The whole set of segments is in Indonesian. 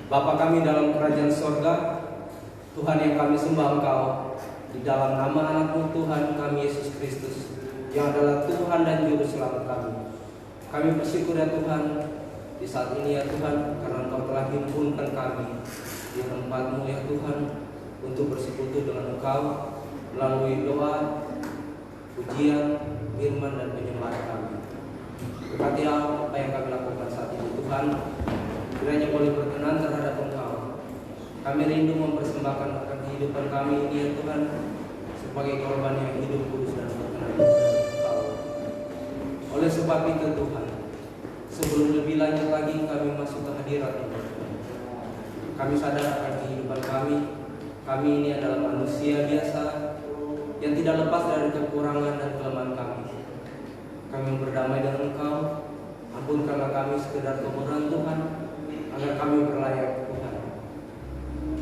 Bapa kami dalam kerajaan sorga, Tuhan yang kami sembah Engkau, di dalam nama anak-Mu Tuhan kami Yesus Kristus, yang adalah Tuhan dan Juru Selamat kami. Kami bersyukur ya Tuhan, di saat ini ya Tuhan, karena Engkau telah himpunkan kami di tempat-Mu ya Tuhan, untuk bersekutu dengan Engkau, melalui doa, pujian, firman dan penyembahan kami. Berkati apa yang kami lakukan saat ini Tuhan, kiranya boleh berkenan terhadap Engkau. Kami rindu mempersembahkan akan kehidupan kami ini ya Tuhan, sebagai korban yang hidup kudus dan berkenan kepada Engkau. Oleh sebab itu Tuhan, sebelum lebih lanjut lagi kami masuk ke hadirat-Mu, kami sadar akan kehidupan kami ini adalah manusia biasa yang tidak lepas dari kekurangan dan kelemahan kami. Kami berdamai dengan Engkau, ampunkanlah kami sekedar kemurahan Tuhan, agar kami berlayak Tuhan.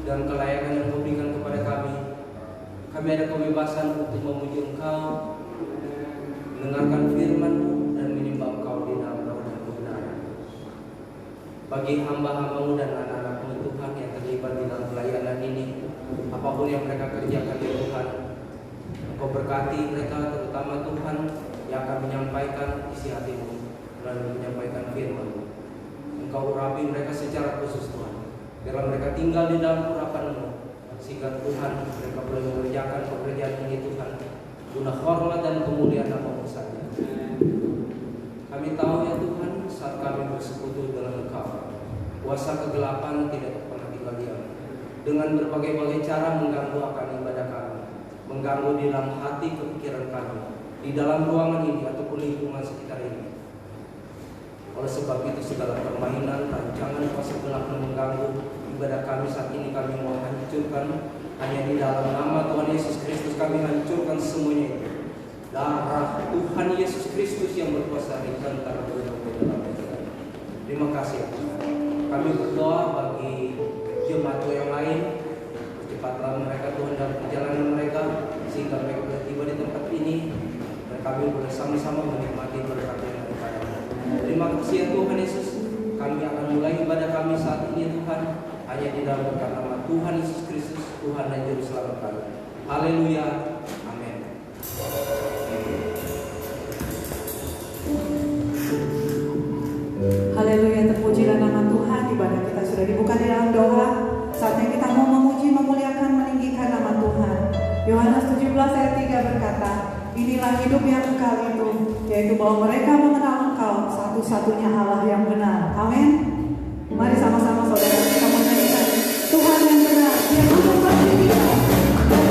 Dan kelayakan yang Kau berikan kepada kami ada kebebasan untuk memuji Engkau, mendengarkan firman-Mu dan menyembah Engkau di dalam roh dan kebenaran. Bagi hamba-hamba-Mu dan anak-anak-Mu Tuhan yang terlibat di dalam pelayanan ini, apapun yang mereka kerjakan ya Tuhan, Engkau berkati mereka, terutama Tuhan yang akan menyampaikan isi hati-Mu dan menyampaikan firman-Mu. Engkau urapi mereka secara khusus Tuhan, biarlah mereka tinggal di dalam urapan-Mu, sehingga Tuhan mereka boleh mengerjakan pekerjaan ini Tuhan, guna hormat dan kemuliaan nama-Mu saja. Kami tahu ya Tuhan, saat kami bersekutu dengan Engkau, kuasa kegelapan tidak pernah tinggal diam, dengan berbagai-bagai cara mengganggu akan ibadah kami, mengganggu di dalam hati kepikiran kami, di dalam ruangan ini ataupun lingkungan sekitar ini. Oleh sebab itu segala permainan, rancangan kuasa gelap yang mengganggu ibadah kami saat ini kami mau hancurkan. Hanya di dalam nama Tuhan Yesus Kristus kami hancurkan semuanya itu. Darah Tuhan Yesus Kristus yang berkuasa ringan antara dalam kita. Terima kasih Tuhan. Kami berdoa bagi jemaat yang lain, percepatlah mereka Tuhan dalam perjalanan mereka, sehingga mereka boleh tiba di tempat ini dan kami boleh sama-sama menikmati berkat yang daripada-Mu. Terima kasih ya Tuhan Yesus. Kami akan mulai ibadah kami saat ini Tuhan, hanya di dalam berkat nama Tuhan Yesus Kristus, Tuhan dan Juru Selamat kami. Haleluya. Amin. Haleluya, terpujilah nama Tuhan. Ibadah kita sudah dibuka di dalam doa. Saatnya kita mau memuji, memuliakan, meninggikan nama Tuhan. Yohanes 17 ayat 3 berkata, inilah hidup yang kekal itu, yaitu bahwa mereka mengenal Engkau, satu-satunya Allah yang benar. Amin. Mari sama-sama saudara kita menyanyikan Tuhan yang benar, Dia menyembah dia. Kau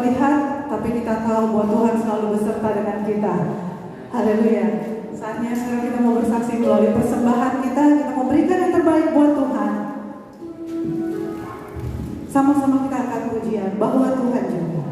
melihat, tapi kita tahu bahwa Tuhan selalu beserta dengan kita. Haleluya. Saatnya sekarang kita mau bersaksi melalui persembahan kita mau berikan yang terbaik buat Tuhan. Sama-sama kita akan pujian bahwa Tuhan juga.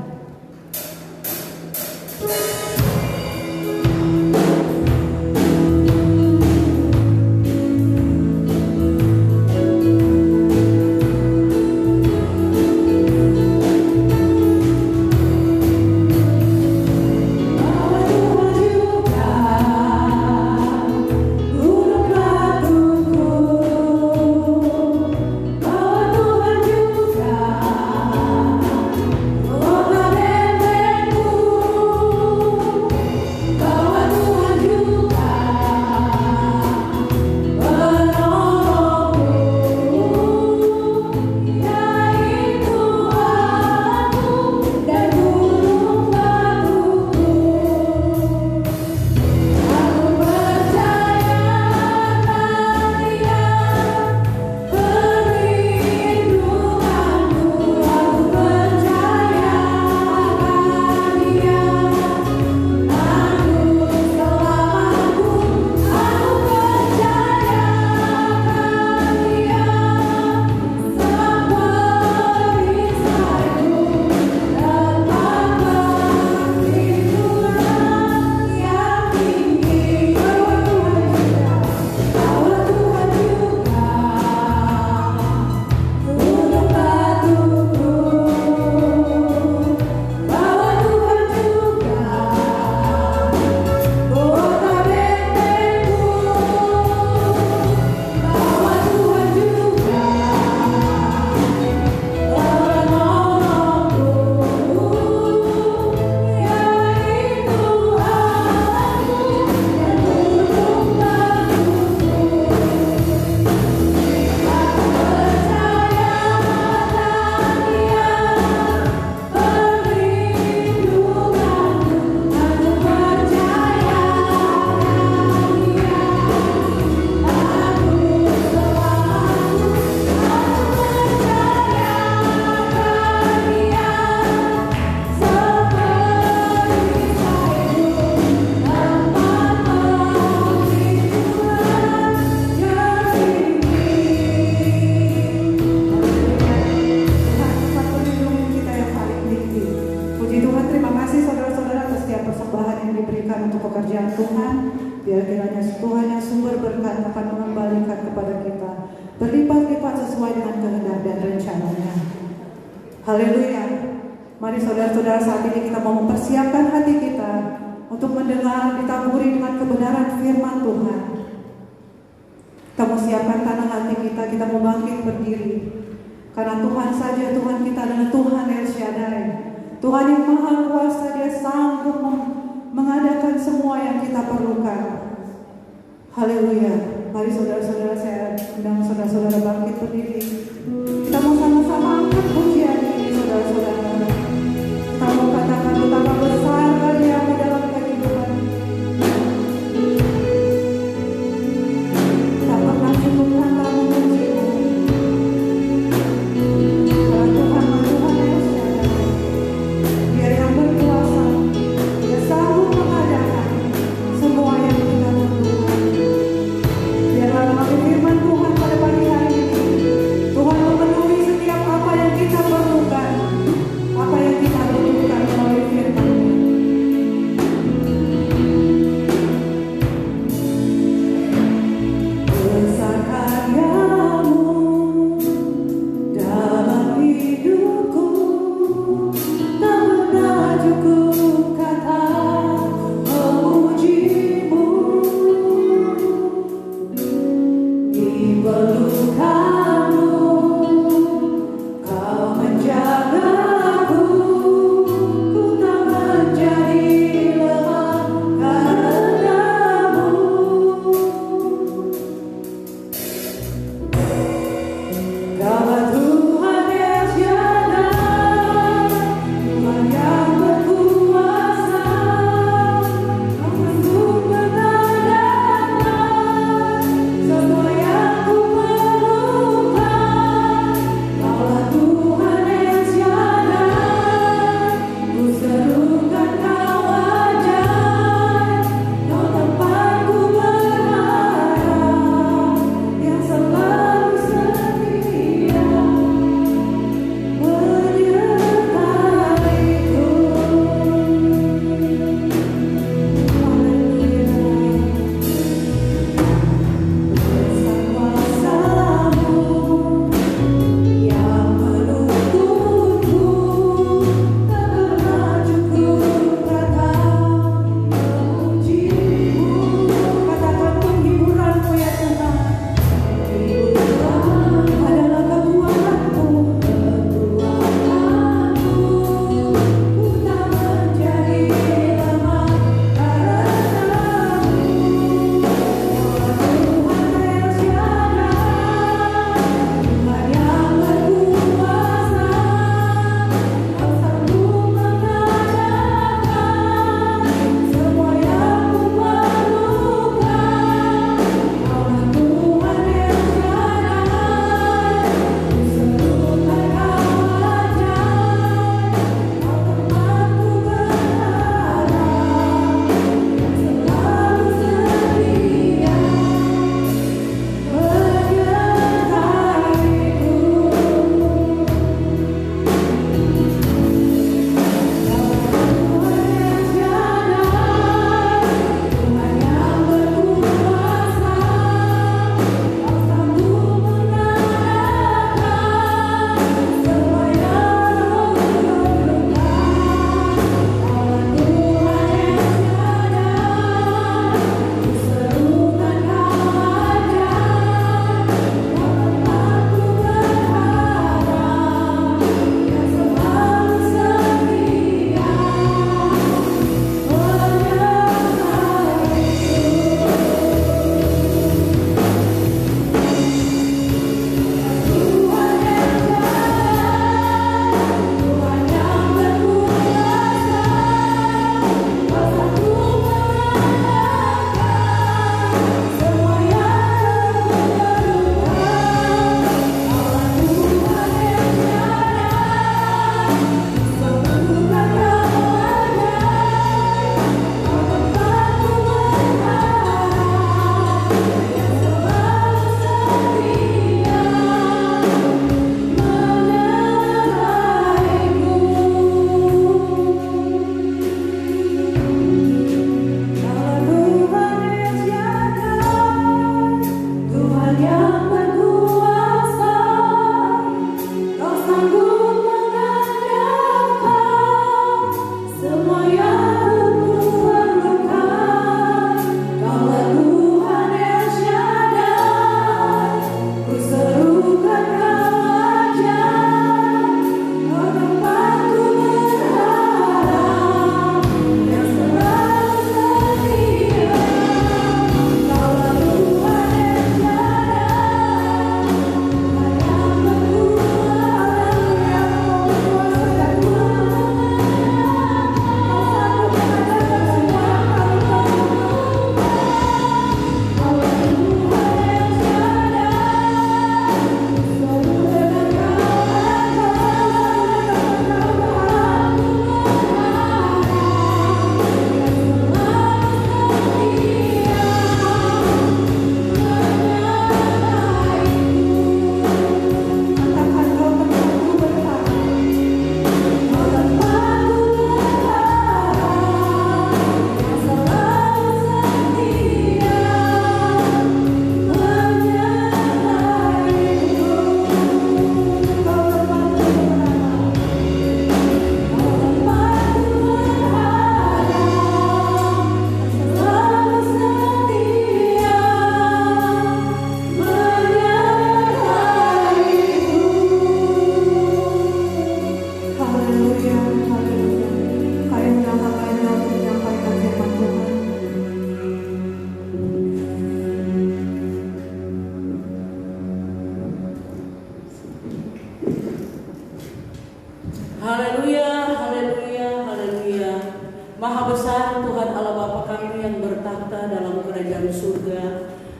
Haleluya. Mari saudara-saudara, saat ini kita mau mempersiapkan hati kita untuk mendengar, ditaburi dengan kebenaran firman Tuhan. Kita mau siapkan tanah hati kita mau bangkit berdiri. Karena Tuhan saja, Tuhan kita adalah Tuhan El Shaddai, Tuhan yang Maha Kuasa. Dia sanggup mengadakan semua yang kita perlukan. Haleluya. Mari saudara-saudara, saya undang saudara-saudara bangkit berdiri. Kita mau sama-sama angkat pujian ini, saudara-saudara. Kita mau katakan betapa besar karya-Mu dalam kehidupan. Tak pernah cukup kata memuji-Mu. Karena Tuhan yang Shaddai, Dia yang berkuasa, Dia sanggup mengadakan semua yang kita butuhkan. Biarlah melalui firman Tuhan pada pagi hari ini, Tuhan memenuhi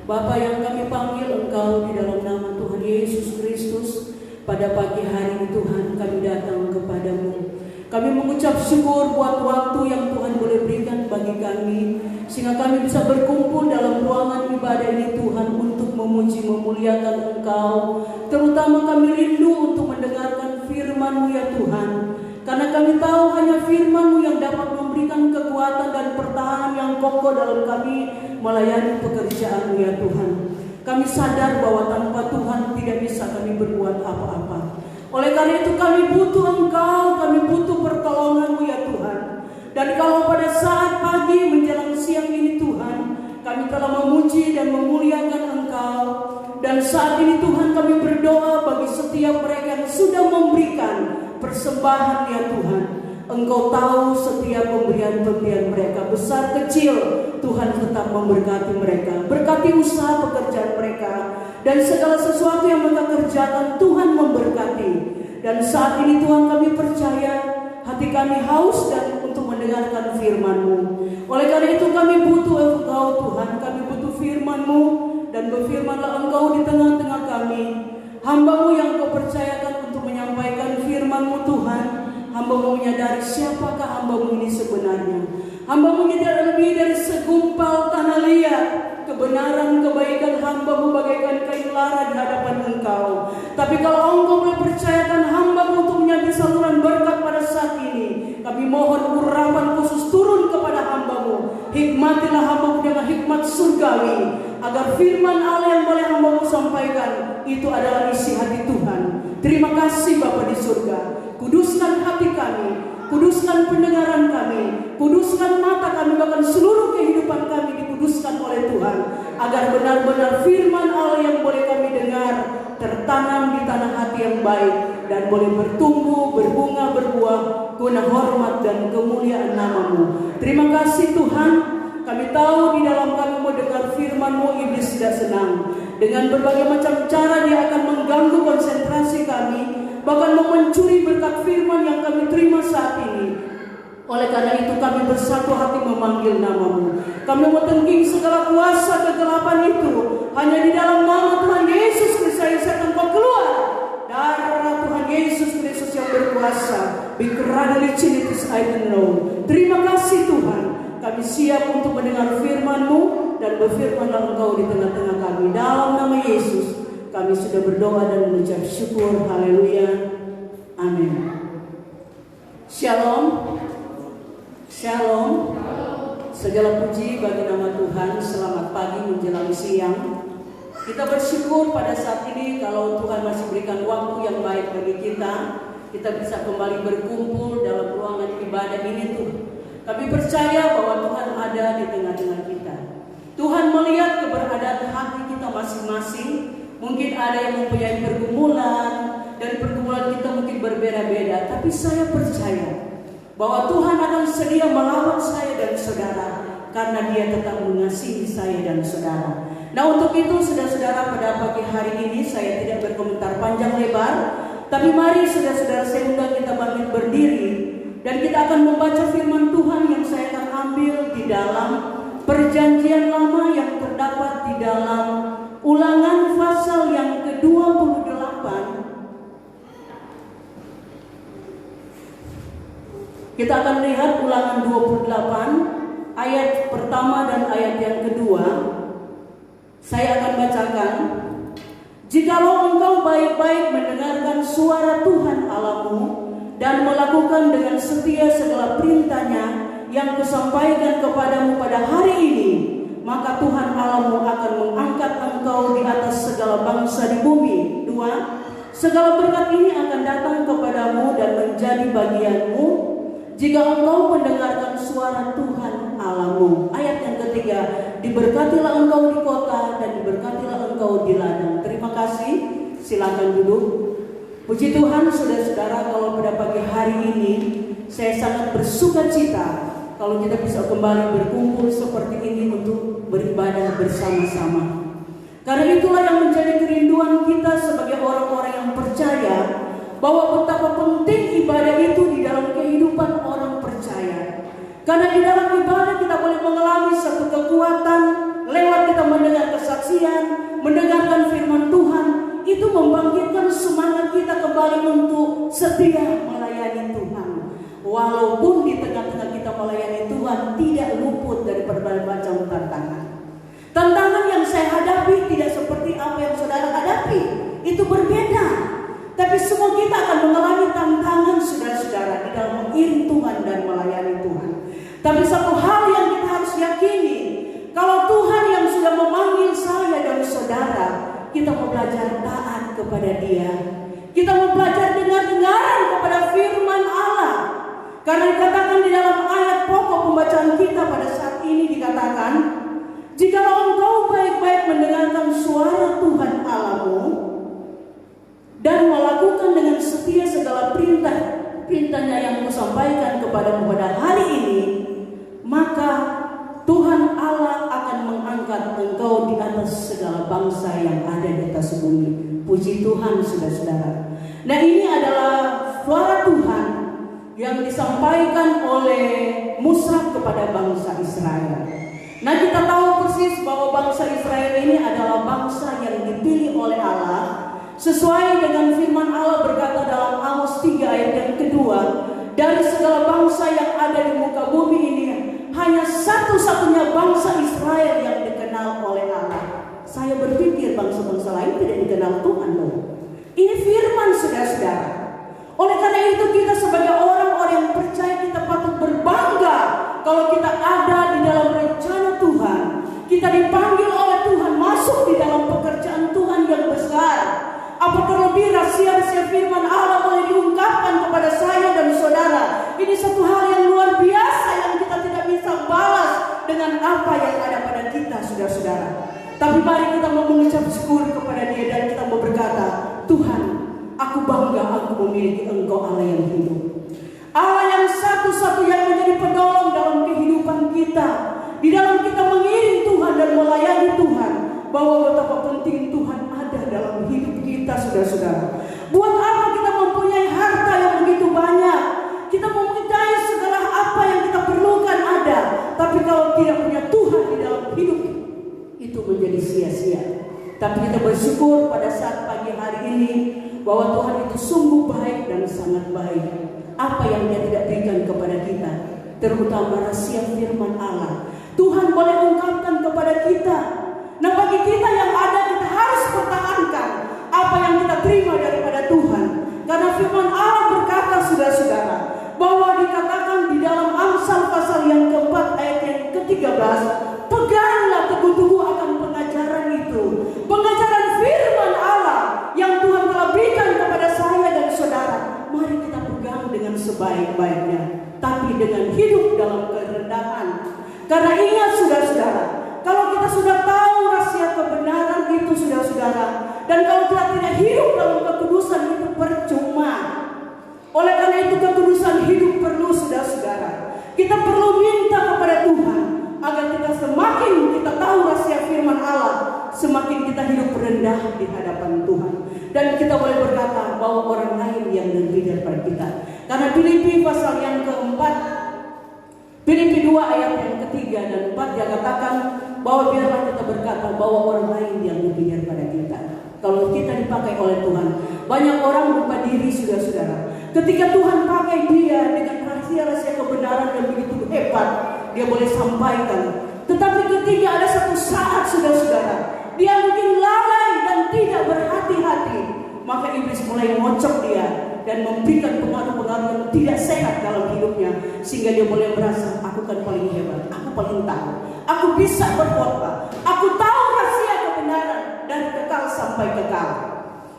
Bapa yang kami panggil Engkau di dalam nama Tuhan Yesus Kristus, pada pagi hari ini Tuhan kami datang kepadamu. Kami mengucap syukur buat waktu yang Tuhan boleh berikan bagi kami, sehingga kami bisa berkumpul dalam ruangan ibadah ini Tuhan untuk memuji memuliakan Engkau. Terutama kami rindu untuk mendengarkan firman-Mu ya Tuhan, karena kami tahu hanya firman-Mu yang dapat memberikan kekuatan dan pertahanan yang kokoh dalam kami melayani pekerjaan-Mu ya Tuhan. Kami sadar bahwa tanpa Tuhan tidak bisa kami berbuat apa-apa. Oleh karena itu kami butuh Engkau, kami butuh pertolongan-Mu ya Tuhan. Dan kalau pada saat pagi menjelang siang ini Tuhan, kami telah memuji dan memuliakan Engkau. Dan saat ini Tuhan kami berdoa bagi setiap mereka yang sudah memberikan persembahan ya Tuhan. Engkau tahu setiap pemberian-pemberian mereka, besar kecil, Tuhan tetap memberkati mereka. Berkati usaha pekerjaan mereka, dan segala sesuatu yang mereka kerjakan Tuhan memberkati. Dan saat ini Tuhan kami percaya, hati kami haus dan untuk mendengarkan firman-Mu. Oleh karena itu kami butuh Engkau Tuhan, kami butuh firman-Mu. Dan berfirmanlah Engkau di tengah-tengah kami, hamba-Mu yang Kau percayakan untuk menyampaikan firman-Mu Tuhan. Hamba-Mu menyadari siapakah hamba-Mu ini sebenarnya. Hamba-Mu tidak lebih dari segumpal tanah liat. Kebenaran, kebaikan hamba-Mu bagaikan kain lara di hadapan Engkau. Tapi kalau Engkau boleh percayakan hamba-Mu untuk menjadi saluran berkat pada saat ini, kami mohon urapan khusus turun kepada hamba-Mu. Hikmatilah hamba-Mu dengan hikmat surgawi, agar firman Allah yang boleh hamba-Mu sampaikan itu adalah isi hati Tuhan. Terima kasih Bapa di surga. Kuduskan hati kami, kuduskan pendengaran kami, kuduskan mata kami, bahkan seluruh kehidupan kami dikuduskan oleh Tuhan, agar benar-benar firman Allah yang boleh kami dengar tertanam di tanah hati yang baik dan boleh bertumbuh, berbunga, berbuah guna hormat dan kemuliaan nama-Mu. Terima kasih Tuhan. Kami tahu di dalam kami mendengar firman-Mu, iblis tidak senang. Dengan berbagai macam cara dia akan mengganggu konsentrasi kami, bahkan mau mencuri berkat firman yang kami terima saat ini. Oleh karena itu kami bersatu hati memanggil nama-Mu. Kami mentengking segala kuasa kegelapan itu hanya di dalam nama Tuhan Yesus Kristus akan Kau keluar. Darah Tuhan Yesus Kristus yang berkuasa. Bikradelichinitis I don't know. Terima kasih Tuhan. Kami siap untuk mendengar firman-Mu, dan berfirmanlah Engkau di tengah-tengah kami. Dalam nama Yesus kami sudah berdoa dan mengucap syukur. Haleluya. Amin. Shalom. Shalom. Segala puji bagi nama Tuhan. Selamat pagi menjelang siang. Kita bersyukur pada saat ini kalau Tuhan masih berikan waktu yang baik bagi kita bisa kembali berkumpul dalam ruangan ibadah ini Tuhan. Kami percaya bahwa Tuhan ada di tengah-tengah kita. Tuhan melihat keberadaan hati kita masing-masing. Mungkin ada yang mempunyai pergumulan, dan pergumulan kita mungkin berbeda-beda. Tapi saya percaya bahwa Tuhan akan sedia melawat saya dan saudara, karena Dia tetap mengasihi saya dan saudara. Nah, untuk itu saudara-saudara, pada pagi hari ini saya tidak berkomentar panjang lebar, tapi mari saudara-saudara saya undang kita bangkit berdiri, dan kita akan membaca firman Tuhan yang saya akan ambil di dalam Perjanjian Lama yang terdapat di dalam Ulangan pasal yang ke-28. Kita akan lihat Ulangan 28 ayat pertama dan ayat yang kedua. Saya akan bacakan. Jikalau engkau baik-baik mendengarkan suara Tuhan Allahmu dan melakukan dengan setia segala perintahnya yang kusampaikan kepadamu pada hari ini, maka Tuhan Allahmu akan mengangkat engkau di atas segala bangsa di bumi. 2. Segala berkat ini akan datang kepadamu dan menjadi bagianmu jika engkau mendengarkan suara Tuhan Allahmu. Ayat yang ketiga, diberkatilah engkau di kota dan diberkatilah engkau di ladang. Terima kasih, silakan duduk. Puji Tuhan saudara-saudara, kalau pada pagi hari ini saya sangat bersuka cita kalau kita bisa kembali berkumpul seperti ini untuk beribadah bersama-sama. Karena itulah yang menjadi kerinduan kita sebagai orang-orang yang percaya, bahwa betapa penting ibadah itu di dalam kehidupan orang percaya. Karena di dalam ibadah kita boleh mengalami satu kekuatan lewat kita mendengar kesaksian, mendengarkan firman Tuhan. Itu membangkitkan semangat kita kembali untuk setia melayani Tuhan. Walaupun di tengah-tengah kita melayani Tuhan tidak luput dari berbagai macam tantangan. Tantangan yang saya hadapi tidak seperti apa yang saudara hadapi. Itu berbeda. Tapi semua kita akan mengalami tantangan saudara-saudara di dalam mengiring Tuhan dan melayani Tuhan. Tapi satu hal yang kita harus yakini, kalau Tuhan yang sudah memanggil saya dan saudara, kita mau belajar taat kepada Dia. Kita mau belajar dengar-dengaran kepada firman Allah. Karena dikatakan di dalam ayat pokok pembacaan kita pada saat ini dikatakan, jikalau engkau baik-baik mendengarkan suara Tuhan Allahmu dan melakukan dengan setia segala perintahnya yang kusampaikan kepadamu pada hari ini, maka Tuhan Allah akan mengangkat engkau di atas segala bangsa yang ada di atas bumi. Puji Tuhan saudara-saudara. Nah, ini adalah suara Tuhan yang disampaikan oleh Musa kepada bangsa Israel. Nah, kita tahu persis bahwa bangsa Israel ini adalah bangsa yang dipilih oleh Allah. Sesuai dengan firman Allah berkata dalam Amos 3 ayat yang kedua, dari segala bangsa yang ada di muka bumi ini, hanya satu-satunya bangsa Israel yang dikenal oleh Allah. Saya berpikir bangsa-bangsa lain tidak dikenal Tuhan loh. Ini firman saudara-saudara. Oleh karena itu kita sebagai orang-orang yang percaya, kita patut berbangga kalau kita ada di dalam rencana Tuhan. Kita dipanggil oleh Tuhan masuk di dalam pekerjaan Tuhan yang besar. Apa terlebih rahasia-rahasia firman Allah boleh diungkapkan kepada saya dan saudara. Ini satu hal yang luar biasa yang kita tidak bisa balas dengan apa yang ada pada kita saudara-saudara. Tapi mari kita mau mengucap syukur kepada Dia dan kita mau berkata, Tuhan, aku bangga aku memiliki Engkau Allah yang hidup. Allah yang satu-satu yang menjadi penolong dalam kehidupan kita. Di dalam kita mengiring Tuhan dan melayani Tuhan. Bahwa betapa penting Tuhan ada dalam hidup kita saudara-saudara. Buat apa kita mempunyai harta yang begitu banyak? Kita mempunyai segala apa yang kita perlukan ada. Tapi kalau tidak punya Tuhan di dalam hidup, itu menjadi sia-sia. Tapi kita bersyukur pada saat pagi hari ini bahwa Tuhan itu sungguh baik dan sangat baik. Apa yang Dia tidak berikan kepada kita, terutama rahasia firman Allah, Tuhan boleh ungkapkan kepada kita. Nah, bagi kita yang ada, kita harus pertahankan apa yang kita terima daripada Tuhan. Karena firman Allah berkata saudara-saudara, bahwa dikatakan di dalam Amsal pasal yang keempat ayat yang ke-13, peganglah teguh-teguh akan pengajaran itu. Pengajaran dengan sebaik-baiknya, tapi dengan hidup dalam kerendahan. Karena ingat saudara-saudara, kalau kita sudah tahu rahasia kebenaran itu saudara-saudara, dan kalau kita tidak hidup dalam kekudusan itu percuma. Oleh karena itu kekudusan hidup perlu saudara-saudara. Kita perlu minta kepada Tuhan agar kita semakin kita tahu rahasia firman Allah, semakin kita hidup rendah di hadapan Tuhan. Dan kita boleh berkata bahwa orang lain yang lebih daripada kita. Karena Filipi pasal yang keempat, Filipi 2 ayat yang ketiga dan 4 dia katakan bahwa biarlah kita berkata bahwa orang lain yang lebih daripada kita. Kalau kita dipakai oleh Tuhan, banyak orang lupa diri saudara-saudara. Ketika Tuhan pakai dia dengan rahasia-rahasia kebenaran yang begitu hebat, dia boleh sampaikan. Tetapi ketika ada satu saat saudara-saudara, dia mungkin lalai dan tidak berhati-hati, maka iblis mulai ngocok dia dan memberikan pengaruh-pengaruh yang tidak sehat dalam hidupnya, sehingga dia boleh merasa, aku kan paling hebat, aku paling tahu, aku bisa berkhotbah, aku tahu rahasia kebenaran dari kekal sampai kekal.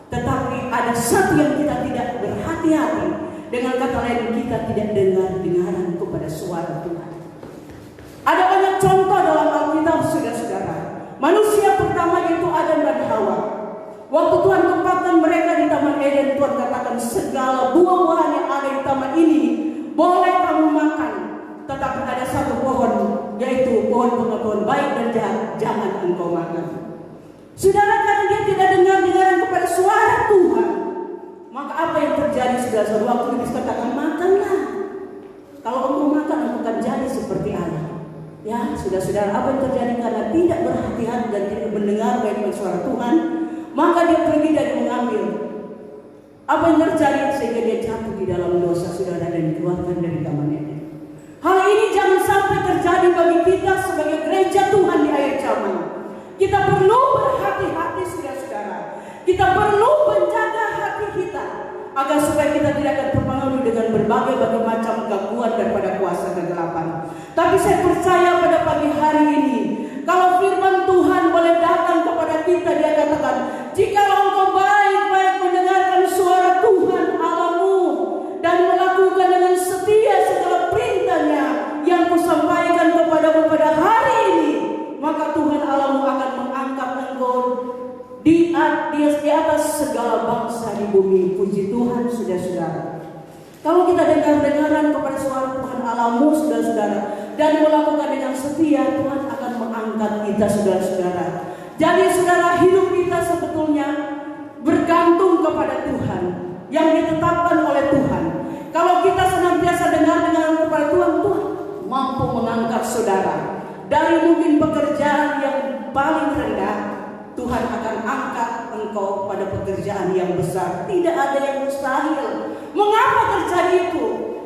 Tetapi ada satu yang kita tidak berhati-hati, dengan kata lain kita tidak dengar-dengaran kepada suara Tuhan. Ada banyak contoh dalam Alkitab saudara-saudara. Manusia pertama itu Adam dan Hawa. Waktu Tuhan tempatkan mereka di Taman Eden, Tuhan katakan segala buah-buahan yang ada di taman ini boleh kamu makan, tetapi ada satu pohon, yaitu pohon pengetahuan baik dan jahat, jangan engkau makan. Saudara, karena dia tidak dengar-dengaran kepada suara Tuhan, maka apa yang terjadi saudara-saudara? Waktu iblis katakan makanlah, kalau engkau makan engkau akan jadi seperti Allah. Ya, saudara-saudara, apa yang terjadi karena tidak berhati-hati dan tidak mendengar baik-baik suara Tuhan, maka dia pergi dan mengambil. Apa yang terjadi sehingga dia jatuh di dalam dosa saudara dan dikeluarkan dari taman Eden. Hal ini jangan sampai terjadi bagi kita sebagai gereja Tuhan di akhir zaman. Kita perlu berhati-hati saudara-saudara. Kita perlu menjaga hati kita agar supaya kita tidak akan terpengaruh dengan berbagai macam gangguan daripada kuasa kegelapan. Tapi saya percaya pada pagi hari ini, kalau firman Tuhan boleh datang kepada kita, dia katakan, jika engkau baik-baik mendengarkan suara Tuhan Allahmu dan melakukan dengan setia segala perintahnya yang kusampaikan kepadamu pada hari ini, maka Tuhan Allahmu akan mengangkat engkau di atas segala bangsa di bumi. Puji Tuhan saudara-saudara. Kalau kita dengar-dengaran kepada suara Tuhan Allahmu saudara-saudara dan melakukan dengan setia, Tuhan akan mengangkat kita saudara-saudara. Jadi saudara, hidup kita sebetulnya bergantung kepada Tuhan yang ditetapkan oleh Tuhan. Kalau kita senantiasa dengar-dengaran kepada Tuhan, Tuhan mampu mengangkat saudara dari mungkin pekerjaan yang paling rendah. Tuhan akan angkat engkau pada pekerjaan yang besar. Tidak ada yang mustahil. Mengapa terjadi itu?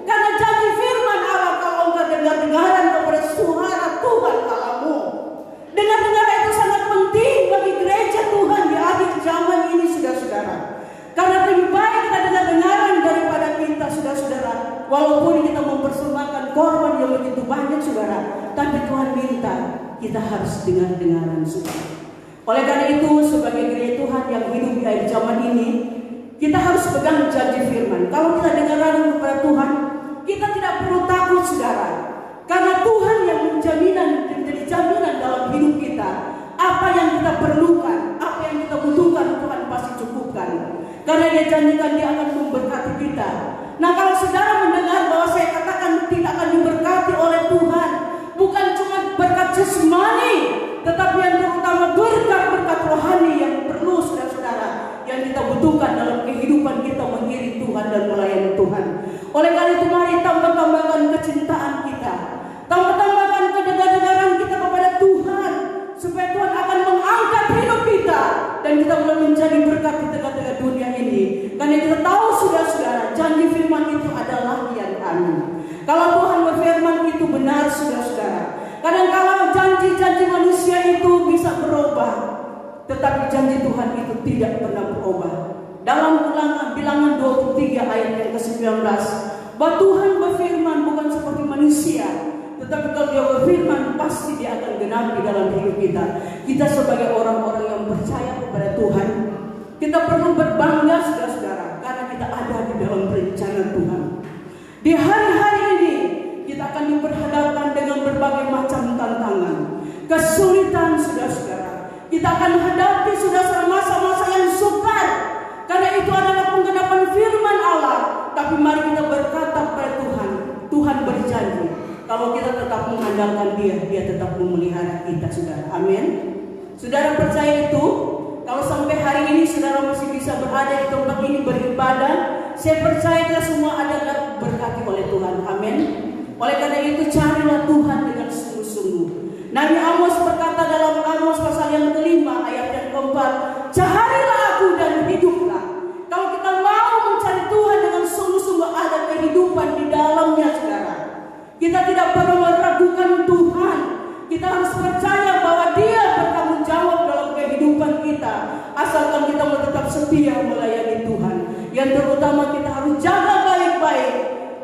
Karena janji firman Allah, kalau engkau dengar-dengaran kepada suara Tuhan Allahmu. Dengar-dengaran itu sangat penting bagi gereja Tuhan di akhir zaman ini saudara-saudara. Karena lebih baik kita dengar-dengaran daripada kita saudara-saudara. Walaupun kita mempersembahkan korban yang begitu banyak saudara, tapi Tuhan minta kita harus dengar-dengaran saudara. Oleh karena itu, sebagai gereja Tuhan yang hidup di akhir zaman ini, kita harus pegang janji firman. Kalau kita dengar kepada Tuhan, kita tidak perlu takut saudara. Karena Tuhan yang menjadi jaminan dalam hidup kita. Apa yang kita perlukan, apa yang kita butuhkan, Tuhan pasti cukupkan. Karena dia janjikan dia akan memberkati kita. Nah, kalau saudara mendengar bahwa saya katakan tidak akan diberkati oleh Tuhan, bukan cuma berkat jasmani, tetapi yang terutama berkat-berkat rohani yang perlu saudara-saudara, yang kita butuhkan dalam kehidupan kita mengiring Tuhan dan melayani Tuhan. Oleh karena itu mari tambah-tambahkan kecintaan kita, tambah-tambahkan kedengaran kita kepada Tuhan, supaya Tuhan akan mengangkat hidup kita dan kita boleh menjadi berkat di tengah-tengah dunia ini. Karena kita tahu saudara-saudara, janji firman itu adalah yang amin. Kalau Tuhan berfirman itu benar saudara-saudara. Kadang-kadang janji-janji manusia itu bisa berubah, tetapi janji Tuhan itu tidak pernah berubah. Dalam Bilangan 23 ayat yang ke-19, bahwa Tuhan berfirman bukan seperti manusia, tetapi kalau dia berfirman pasti dia akan genapi dalam hidup kita. Kita sebagai orang-orang yang percaya kepada Tuhan, kita perlu berbangga saudara-saudara, karena kita ada di dalam rencana Tuhan. Kita akan menghadapi saudara masa-masa yang sukar, karena itu adalah penggenapan firman Allah. Tapi mari kita berkata kepada Tuhan, Tuhan berjanji kalau kita tetap mengandalkan Dia, Dia tetap memelihara kita, saudara. Amin. Saudara percaya itu? Kalau sampai hari ini saudara masih bisa berada di tempat ini beribadah, saya percaya kita semua adalah berkati oleh Tuhan. Amin. Oleh karena itu carilah Tuhan dengan sungguh-sungguh. Nabi Amos berkata dalam Amos pasal yang kelima ayat yang keempat, carilah aku dan hiduplah. Kalau kita mau mencari Tuhan dengan sungguh-sungguh, ada kehidupan di dalamnya, saudara. Kita tidak perlu meragukan Tuhan. Kita harus percaya bahwa Dia bertanggung jawab dalam kehidupan kita, asalkan kita mau tetap setia melayani Tuhan. Yang terutama kita harus jaga baik-baik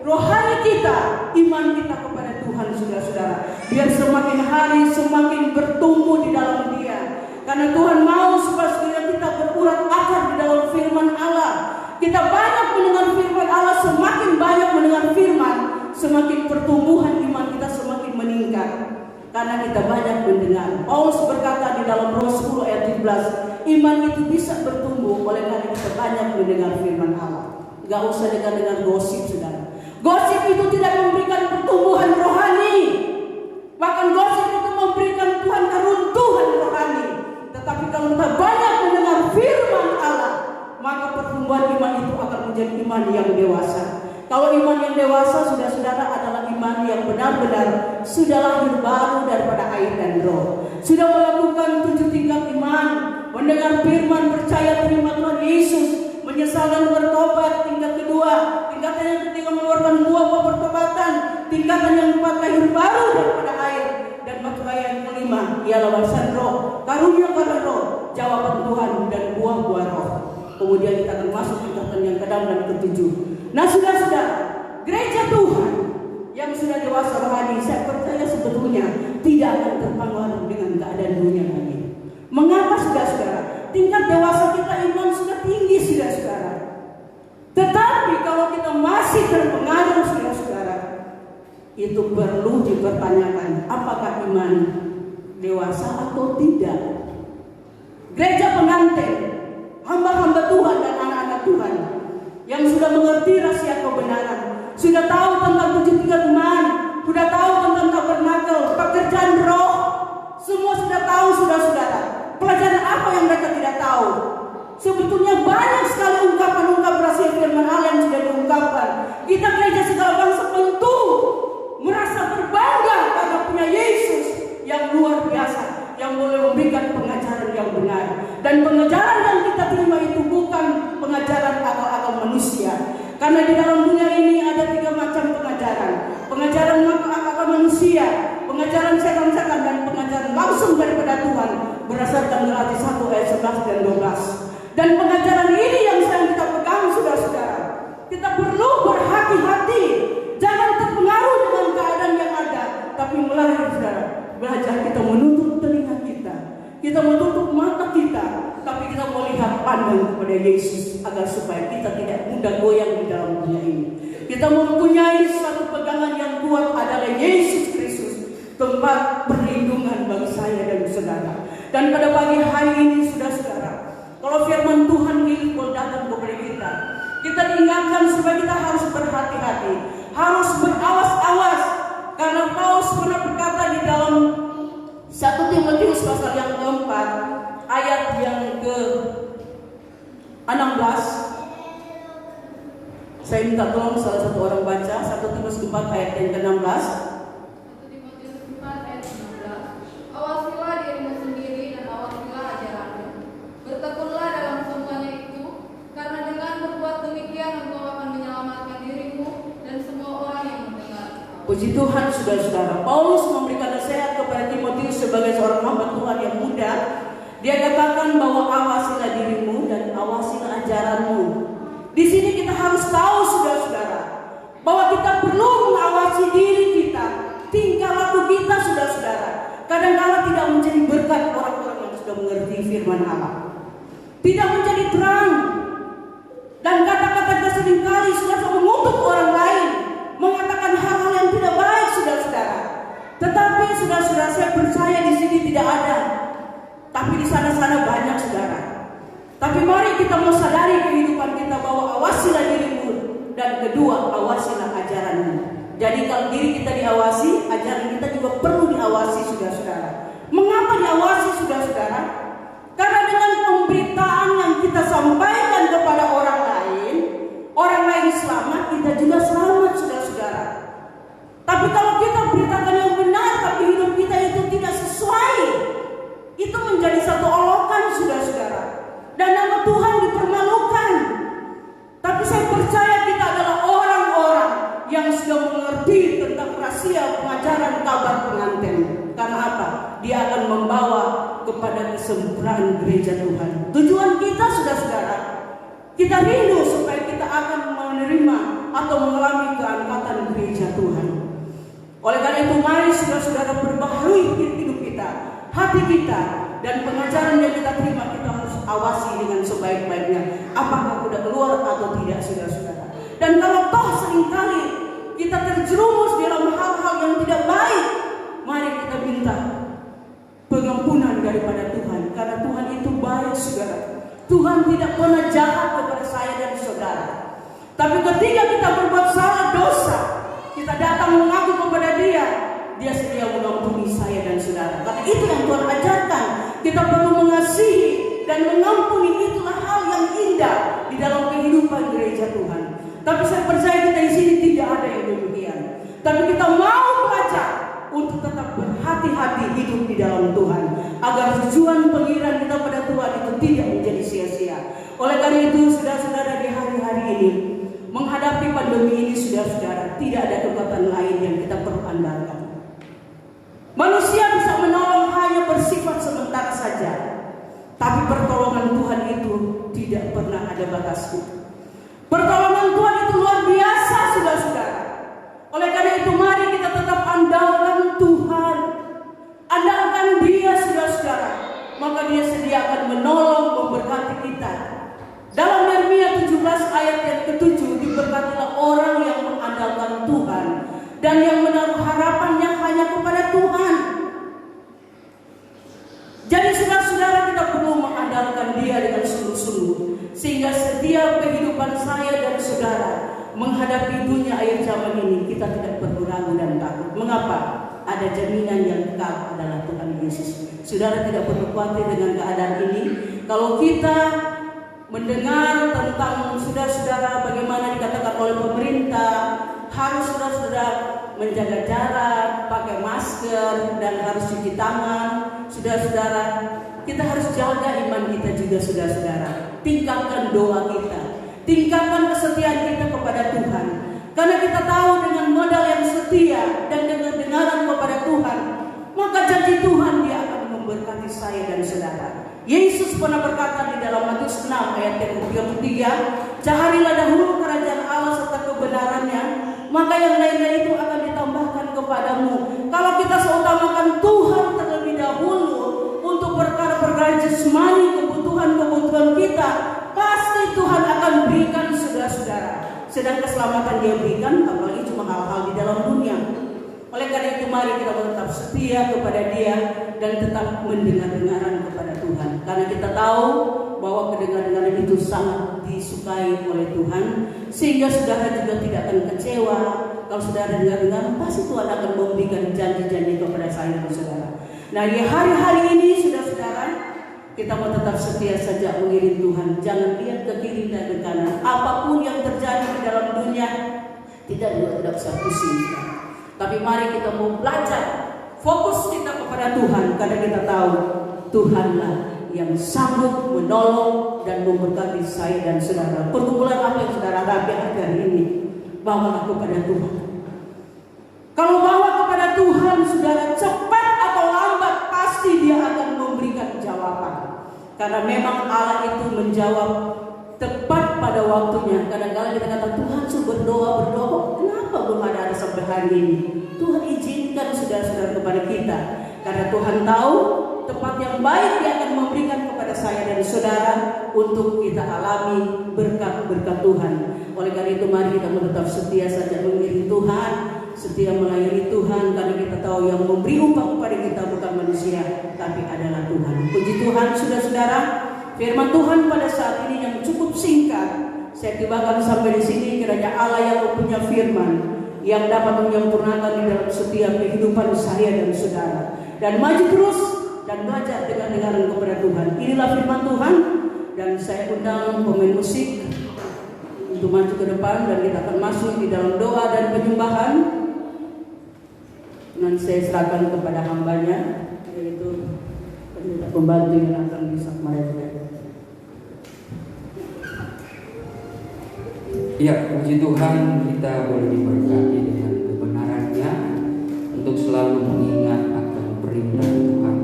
rohani kita, iman kita kepada Tuhan, saudara-saudara. Biar semakin hari semakin bertumbuh di dalam Dia. Karena Tuhan mau supaya kita berurat akar di dalam firman Allah. Kita banyak mendengar firman Allah, semakin banyak mendengar firman, semakin pertumbuhan iman kita semakin meningkat. Karena kita banyak mendengar. Paulus berkata di dalam Roma 10 ayat 17, iman itu bisa bertumbuh oleh karena kita banyak mendengar firman Allah. Gak usah dengar gosip, saudara. Gosip itu tidak memberikan pertumbuhan rohani. Bahkan gosip itu memberikan Tuhan keruntuhan rohani. Tetapi kalau kita banyak mendengar firman Allah, maka pertumbuhan iman itu akan menjadi iman yang dewasa. Kalau iman yang dewasa, saudara-saudara, adalah iman yang benar-benar sudah lahir baru daripada air dan roh. Sudah melakukan 7 tingkat iman, mendengar firman, percaya terima Tuhan Yesus, menyesal dan bertobat, tingkat kedua. Tingkatan yang ketiga mengeluarkan buah-buah pertobatan. Tingkatan yang keempat lahir baru daripada air. Dan yang kelima ialah warisan roh, karunia karena roh, jawaban Tuhan dan buah-buah roh. Kemudian kita akan masuk tingkatan yang ke-6 dan ke-7. Nah, saudara-saudara, gereja Tuhan yang sudah dewasa rohani, saya percaya sebetulnya tidak akan terpengaruh dengan keadaan dunia lagi. Mengapa, saudara-saudara? Tingkat dewasa kita iman sudah tinggi, saudara-saudara. Tetapi kalau kita masih terpengaruh, saudara-saudara, itu perlu dipertanyakan, apakah iman dewasa atau tidak. Gereja pengantin, hamba-hamba Tuhan dan anak-anak Tuhan yang sudah mengerti rahasia kebenaran, sudah tahu tentang 7 tingkat iman, sudah tahu tentang tabernakel, pekerjaan roh, semua sudah tahu, saudara-saudara. Pelajaran apa yang mereka tidak tahu? Sebetulnya banyak sekali ungkapan-ungkapan rahasia firman Allah yang sudah diungkapkan. Kita gereja segala bangsa tentu merasa berbangga karena punya Yesus yang luar biasa, yang boleh memberikan pengajaran yang benar. Dan pengajaran yang kita terima itu bukan pengajaran akal-akal manusia. Karena di dalam dunia ini ada 3 macam pengajaran. Pengajaran akal manusia, pengajaran setan-setan, dan pengajaran langsung daripada Tuhan berdasarkan Galatia 1 ayat 11 dan 12. Dan pengajaran ini yang sedang kita pegang, saudara-saudara. Kita perlu berhati-hati, jangan terpengaruh dengan keadaan yang ada, tapi mulai, saudara, belajar kita menutup telinga kita menutup mata kita, tapi kita melihat pandang kepada Yesus agar supaya kita tidak mudah goyang di dalam dunia ini. Kita mempunyai satu pegangan yang kuat adalah Yesus Kristus, tempat perlindungan bagi saya dan saudara. Dan pada pagi hari ini, saudara-saudara, kalau firman Tuhan ini datang kepada kita diingatkan supaya kita harus berhati-hati, harus berawas-awas, karena Paulus pernah berkata di dalam 1 Timotius pasal yang keempat ayat yang ke-16. Saya minta tolong salah satu orang baca 1 Timotius 4 ayat yang ke-16. 1 Timotius 4 ayat 16. Awasilah dirimu sendiri dan awasilah ajaranmu. Bertekunlah dalam semuanya itu, karena dengan berbuat demikian engkau akan menyelamatkan dirimu dan semua orang yang mendengar. Puji Tuhan, saudara-saudara. Paulus memberikan nasihat kepada Timotius sebagai seorang hamba Tuhan yang muda. Dia katakan bahwa awasilah dirimu dan awasilah ajaranmu. Di sini kita harus tahu, saudara-saudara, bahwa kita perlu mengawasi diri kita, tingkah laku kita, saudara-saudara. Kadang-kadang tidak menjadi berkat orang-orang yang sudah mengerti firman Allah, tidak menjadi terang, dan kata-kata kita seringkali sudah mengutuk orang lain, mengatakan hal-hal yang tidak baik, saudara-saudara. Tetapi saudara-saudara, saya percaya di sini tidak ada. tapi di sana-sana banyak saudara. Tapi mari kita mau sadari kehidupan kita bahwa awasilah dirimu, dan kedua awasilah ajaranmu. Jadi kalau diri kita diawasi, ajaran kita juga perlu diawasi saudara-saudara. Mengapa diawasi saudara-saudara? Karena dengan pemberitaan yang kita sampaikan kepada orang lain selamat, kita juga selamat saudara-saudara. Tapi kalau kita beritakan yang benar, tapi hidup kita itu tidak sesuai, itu menjadi satu olokan saudara-saudara. Dan nama Tuhan dipermalukan. Tapi saya percaya kita adalah orang-orang yang sudah mengerti tentang rahasia pengajaran kabar pengantin. Karena apa? Dia akan membawa kepada kesempurnaan gereja Tuhan. Tujuan kita saudara-saudara, kita rindu supaya kita akan menerima atau mengalami keangkatan gereja Tuhan. Oleh karena itu mari saudara-saudara perbaharui hidup kita, hati kita, dan pengajaran yang kita terima kita harus awasi dengan sebaik-baiknya. Apakah sudah keluar atau tidak saudara-saudara. Dan kalau toh seringkali kita terjerumus dalam hal-hal yang tidak baik, mari kita minta pengampunan daripada Tuhan. Karena Tuhan itu baik saudara. Tuhan tidak pernah jahat kepada saya dan saudara. Tapi ketika kita berbuat salah dosa, kita datang mengaku kepada Dia, Dia sedia mengampuni saya dan saudara. Karena itu yang Tuhan ajarkan. Kita perlu mengasihi dan mengampuni. Itulah hal yang indah di dalam kehidupan gereja Tuhan. Tapi saya percaya kita di sini tidak ada yang demikian. Tapi kita mau belajar untuk tetap berhati-hati hidup di dalam Tuhan, agar tujuan pengirian kita pada Tuhan itu tidak menjadi sia-sia. Oleh karena itu saudara-saudara, di hari-hari ini menghadapi pandemi ini saudara-saudara, tidak ada kekuatan lain yang kita perlu andalkan. Manusia bisa menolong hanya bersifat sementara saja, tapi pertolongan Tuhan itu tidak pernah ada batasnya. Pertolongan Tuhan itu luar biasa saudara-saudara. Oleh karena itu mari kita tetap andalkan Tuhan, andalkan Dia saudara-saudara, maka Dia sedia akan menolong, memberkati kita. Dalam Yeremia 17 ayat yang ke-7, diberkatilah orang yang mengandalkan Tuhan dan yang menaruh harapannya hanya kepada Tuhan. Jadi saudara-saudara, kita perlu mengandalkan Dia dengan sungguh-sungguh, sehingga setiap kehidupan saya dan saudara menghadapi dunia akhir zaman ini, kita tidak perlu ragu dan takut. Mengapa? Ada jaminan yang kekal adalah Tuhan Yesus. Saudara tidak perlu khawatir dengan keadaan ini. Kalau kita mendengar tentang saudara-saudara bagaimana dikatakan oleh pemerintah, harus saudara-saudara menjaga jarak, pakai masker, dan harus cuci tangan. Saudara-saudara, kita harus jaga iman kita juga saudara-saudara. Tingkatkan doa kita, tingkatkan kesetiaan kita kepada Tuhan. Karena kita tahu dengan modal yang setia dan dengan dengaran kepada Tuhan, maka janji Tuhan Dia akan memberkati saya dan saudara. Yesus pernah berkata di dalam Matius 6 ayat yang 33, carilah dahulu kerajaan Allah serta kebenarannya, maka yang lain-lain itu akan ditambahkan kepadamu. Kalau kita seutamakan Tuhan terlebih dahulu untuk perkara-perkara jasmani, kebutuhan-kebutuhan kita, pasti Tuhan akan berikan saudara-saudara. Sedang keselamatan Dia berikan, apalagi cuma hal-hal di dalam dunia. Oleh karena itu mari kita tetap setia kepada Dia dan tetap mendengar-dengaran kepada Tuhan. Karena kita tahu bahwa kedengaran itu sangat disukai oleh Tuhan, sehingga saudara juga tidak akan kecewa. Kalau saudara dengar-dengar, pasti Tuhan akan memberikan janji-janji kepada saya dan saudara. Nah, di hari-hari ini saudara-saudara, kita mau tetap setia saja mengiring Tuhan. Jangan lihat ke kiri dan ke kanan. Apapun yang terjadi di dalam dunia, tidak usah pusing. Tapi mari kita mau belajar, fokus kita kepada Tuhan, karena kita tahu Tuhanlah yang sanggup menolong dan memberkati saya dan saudara. Pergumulan apa yang saudara hadapi hari ini, bawalah kepada Tuhan. Kalau bawa kepada Tuhan, saudara, cepat atau lambat pasti Dia akan memberikan jawaban. Karena memang Allah itu menjawab tepat pada waktunya. Kadang-kadang kita kata Tuhan suruh berdoa, kenapa belum ada sampai hari ini? Tuhan izinkan saudara-saudara kepada kita, karena Tuhan tahu tempat yang baik Dia akan memberikan kepada saya dan saudara untuk kita alami berkat-berkat Tuhan. Oleh karena itu mari kita tetap setia saja mengiring Tuhan, setia melayani Tuhan, karena kita tahu yang memberi upah kepada kita bukan manusia, tapi adalah Tuhan. Puji Tuhan, saudara-saudara, firman Tuhan pada saat ini yang cukup singkat. Saya tibakan sampai di sini, kiranya Allah yang punya firman yang dapat menyempurnakan di dalam setiap kehidupan saya dan saudara, dan maju terus dan belajar dengar-dengaran kepada Tuhan. Inilah firman Tuhan, dan saya undang pemain musik untuk maju ke depan, dan kita akan masuk di dalam doa dan penyembahan. Dan saya serahkan kepada hambanya, yaitu pembantu yang akan bisa mereka. Ya, puji Tuhan, kita boleh diberkati dengan kebenarannya untuk selalu mengingat akan perintah Tuhan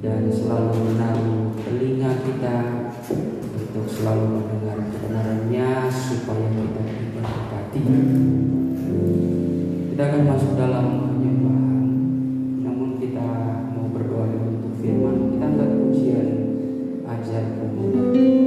dan selalu menaruh telinga kita untuk selalu mendengar kebenarannya supaya kita diberkati. Kita akan masuk dalam penyembahan, namun kita mau berdoa dulu untuk firman. Kita angkat pujian ajar kemuliaan. Ajar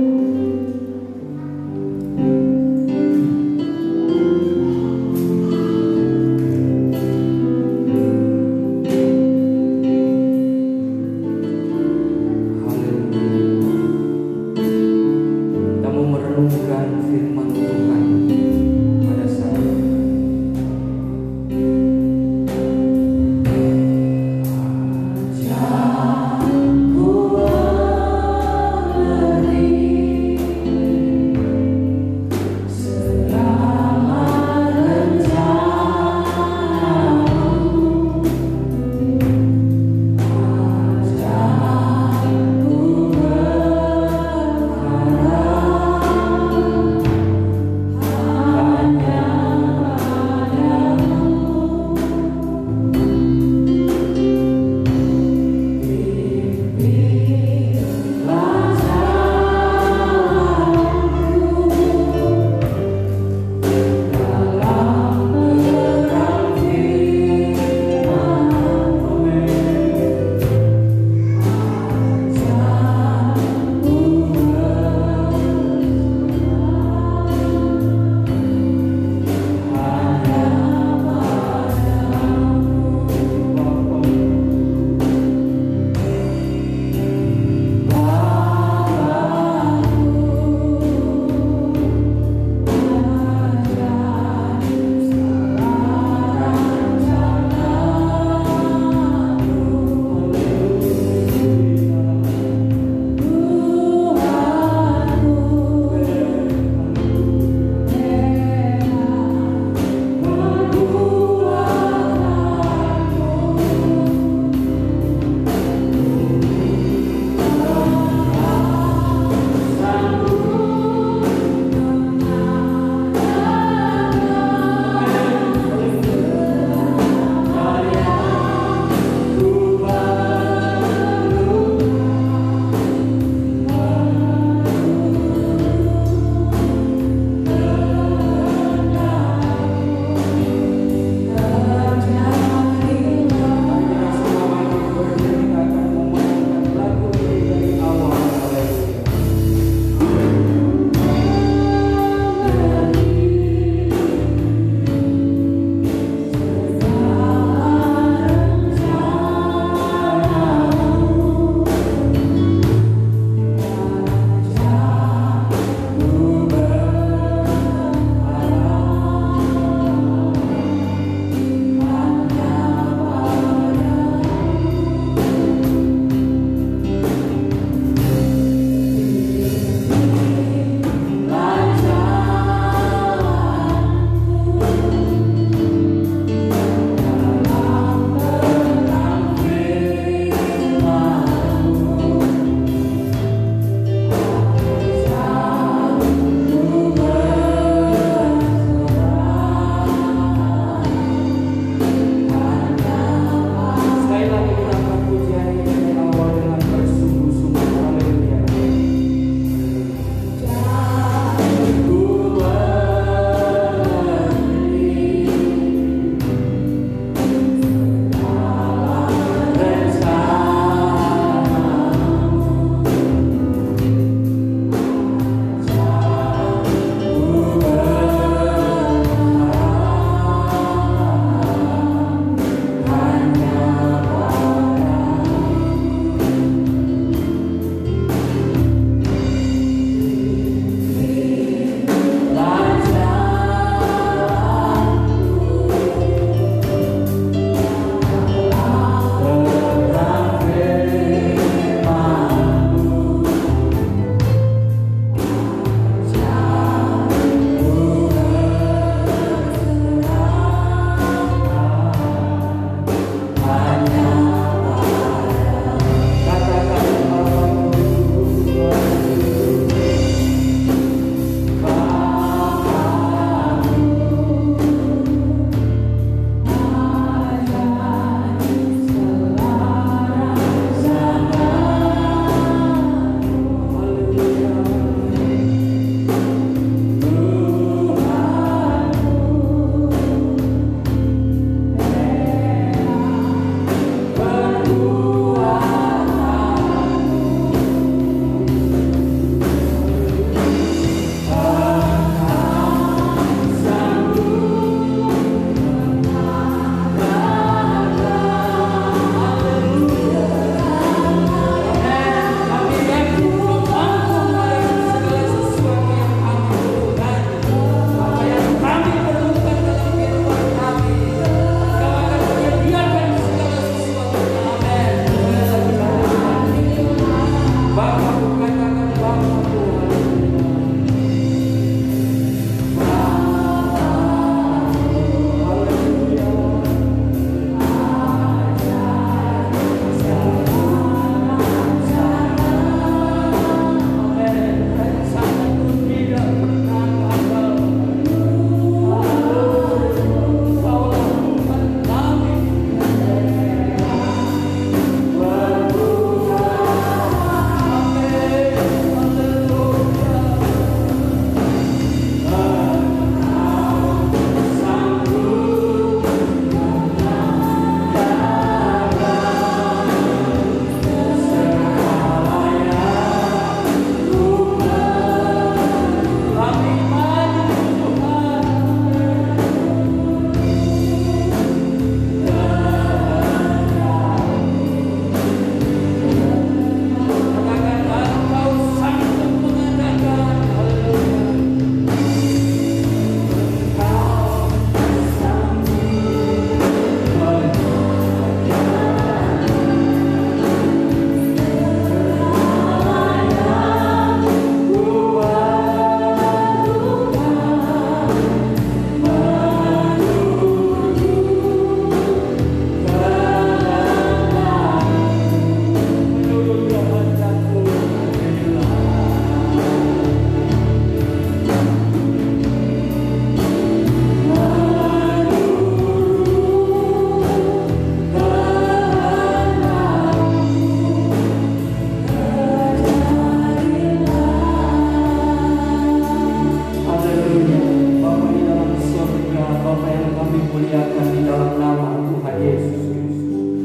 memuliakan di dalam nama Tuhan Yesus Kristus.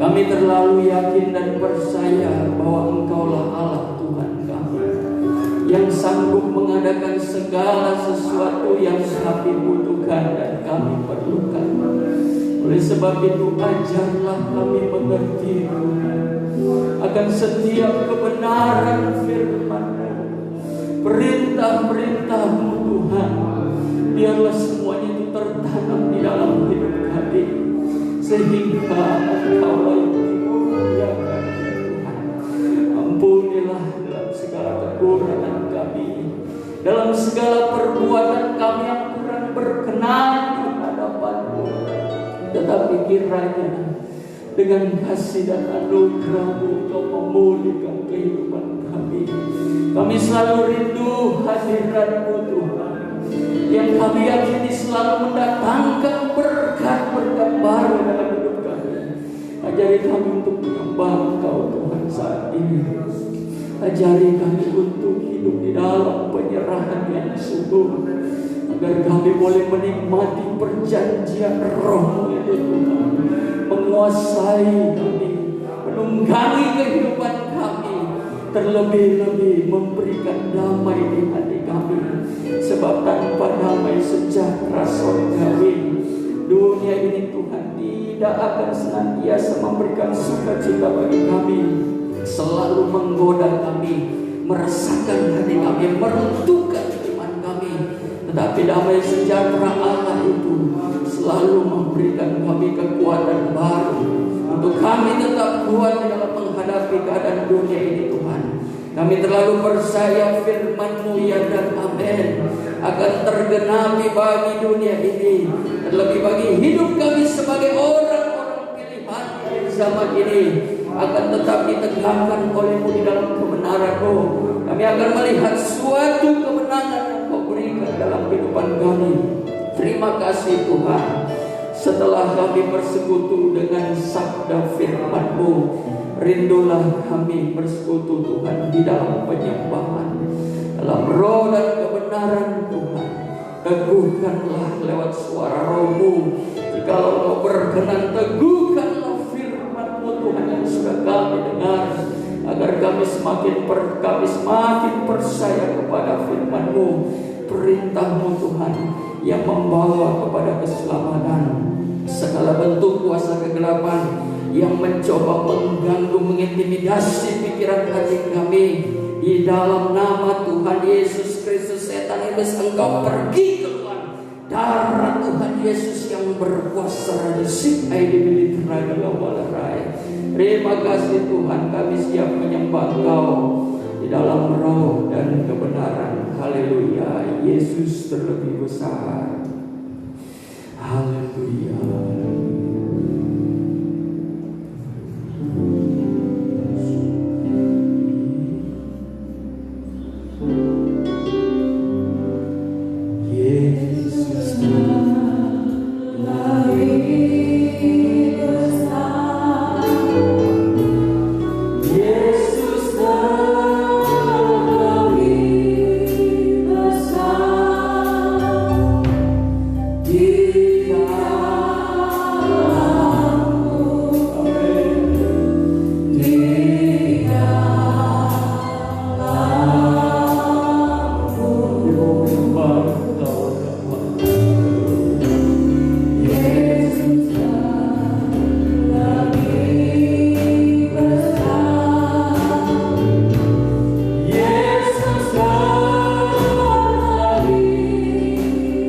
Kami terlalu yakin dan percaya bahwa Engkaulah Allah Tuhan kami, yang sanggup mengadakan segala sesuatu yang kami butuhkan dan kami perlukan. Oleh sebab itu, ajarlah kami mengerti akan setiap kebenaran firman-Mu, perintah-perintah-Mu Tuhan. Biarlah semuanya itu tertanam di dalam hidup kami, sehingga Engkau yang dimuliakan ya Tuhan. Ampunilah dalam segala kekurangan kami, dalam segala perbuatan kami yang kurang berkenan di hadapan-Mu. Tetapi kiranya dengan kasih dan anugerah-Mu Engkau memulihkan kehidupan kami. Kami selalu rindu hadirat-Mu Tuhan, yang kami yakini selalu mendatangkan berkat-berkat baru dalam hidup kami. Ajari kami untuk menyembah Engkau Tuhan saat ini. Ajari kami untuk hidup di dalam penyerahan yang sungguh, agar kami boleh menikmati perjanjian Roh-Mu itu Tuhan, menguasai kami, menunggangi kehidupan kami, terlebih-lebih memberikan damai di hati kami. Sebab tanpa damai sejahtera surgawi, dunia ini Tuhan tidak akan senantiasa memberikan sukacita bagi kami, selalu menggoda kami, meresahkan hati kami, meruntuhkan iman kami. Tetapi damai sejahtera Allah itu selalu memberikan kami kekuatan baru untuk kami tetap kuat dalam menghadapi keadaan dunia ini Tuhan. Kami terlalu percaya firman-Mu ya dan amin akan tergenapi bagi dunia ini, terlebih bagi hidup kami sebagai orang-orang pilihan di zaman ini, akan tetap ditegakkan oleh-Mu di dalam kebenaran-Mu. Kami akan melihat suatu kemenangan yang Kau berikan dalam kehidupan kami. Terima kasih Tuhan. Setelah kami bersekutu dengan sabda firman-Mu, rindulah kami bersekutu Tuhan di dalam penyembahan, dalam roh dan kebenaran Tuhan. Teguhkanlah lewat suara Roh-Mu. Jikalau Kau berkenan, teguhkanlah firman-Mu Tuhan yang sudah kami dengar, agar kami semakin percaya kepada firman-Mu, perintah-Mu Tuhan yang membawa kepada keselamatan. Segala bentuk kuasa kegelapan yang mencoba mengganggu, mengintimidasi pikiran hati kami, di dalam nama Tuhan Yesus Kristus, setan iblis engkau pergi keluar. Darah Tuhan Yesus yang berkuasa rajasik aidi raga walarai. Terima kasih Tuhan, kami siap menyembah Engkau di dalam roh dan kebenaran. Haleluya, Yesus terlebih besar. Haleluya.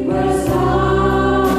Bersama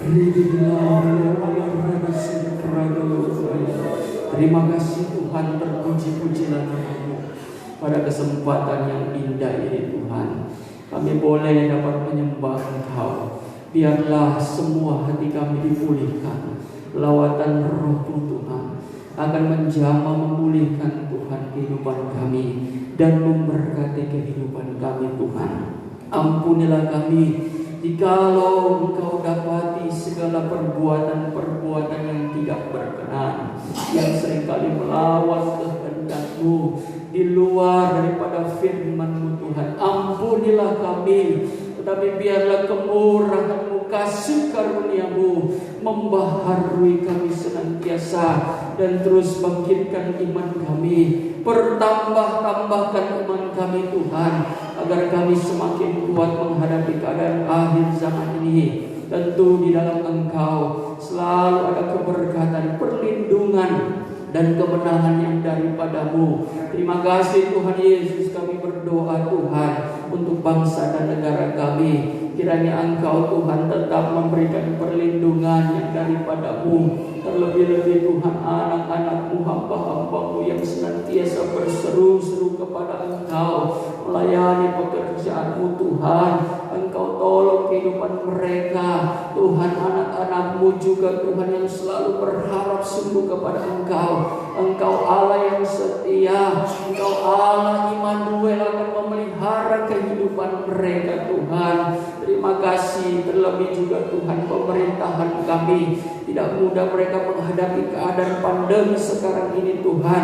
Ridhi Terima kasih Tuhan, terpuji-pujilah nama-Mu. Pada kesempatan yang indah ini Tuhan, kami boleh dapat menyembah Engkau. Biarlah semua hati kami dipulihkan. Lawatan Roh-Mu Tuhan akan menjamah memulihkan Tuhan kehidupan kami dan memberkati kehidupan kami Tuhan. Ampunilah kami jikalau Engkau dapati segala perbuatan-perbuatan yang tidak berkenan, yang seringkali melawan kehendak-Mu, di luar daripada firman-Mu Tuhan. Ampunilah kami, tetapi biarlah kemurahan-Mu, kasih karunia-Mu membaharui kami senantiasa, dan terus bangkitkan iman kami, pertambah-tambahkan iman kami Tuhan, agar kami semakin kuat menghadapi keadaan akhir zaman ini. Tentu di dalam Engkau selalu ada keberkatan, perlindungan, dan kemenangan yang daripada-Mu. Terima kasih Tuhan Yesus, kami berdoa Tuhan untuk bangsa dan negara kami. Kiranya Engkau Tuhan tetap memberikan perlindungan yang daripada-Mu. Terlebih-lebih Tuhan anak-anak-Mu, hamba-hamba-Mu yang senantiasa berseru-seru kepada Engkau, melayani pekerjaan-Mu Tuhan. Engkau tolong kehidupan mereka Tuhan, anak-anak-Mu juga Tuhan yang selalu berharap sungguh kepada Engkau. Engkau Allah yang setia, Engkau Allah Immanuel, akan memelihara kehidupan mereka Tuhan. Terima kasih. Terlebih juga Tuhan pemerintahan kami, tidak mudah mereka menghadapi keadaan pandemi sekarang ini Tuhan.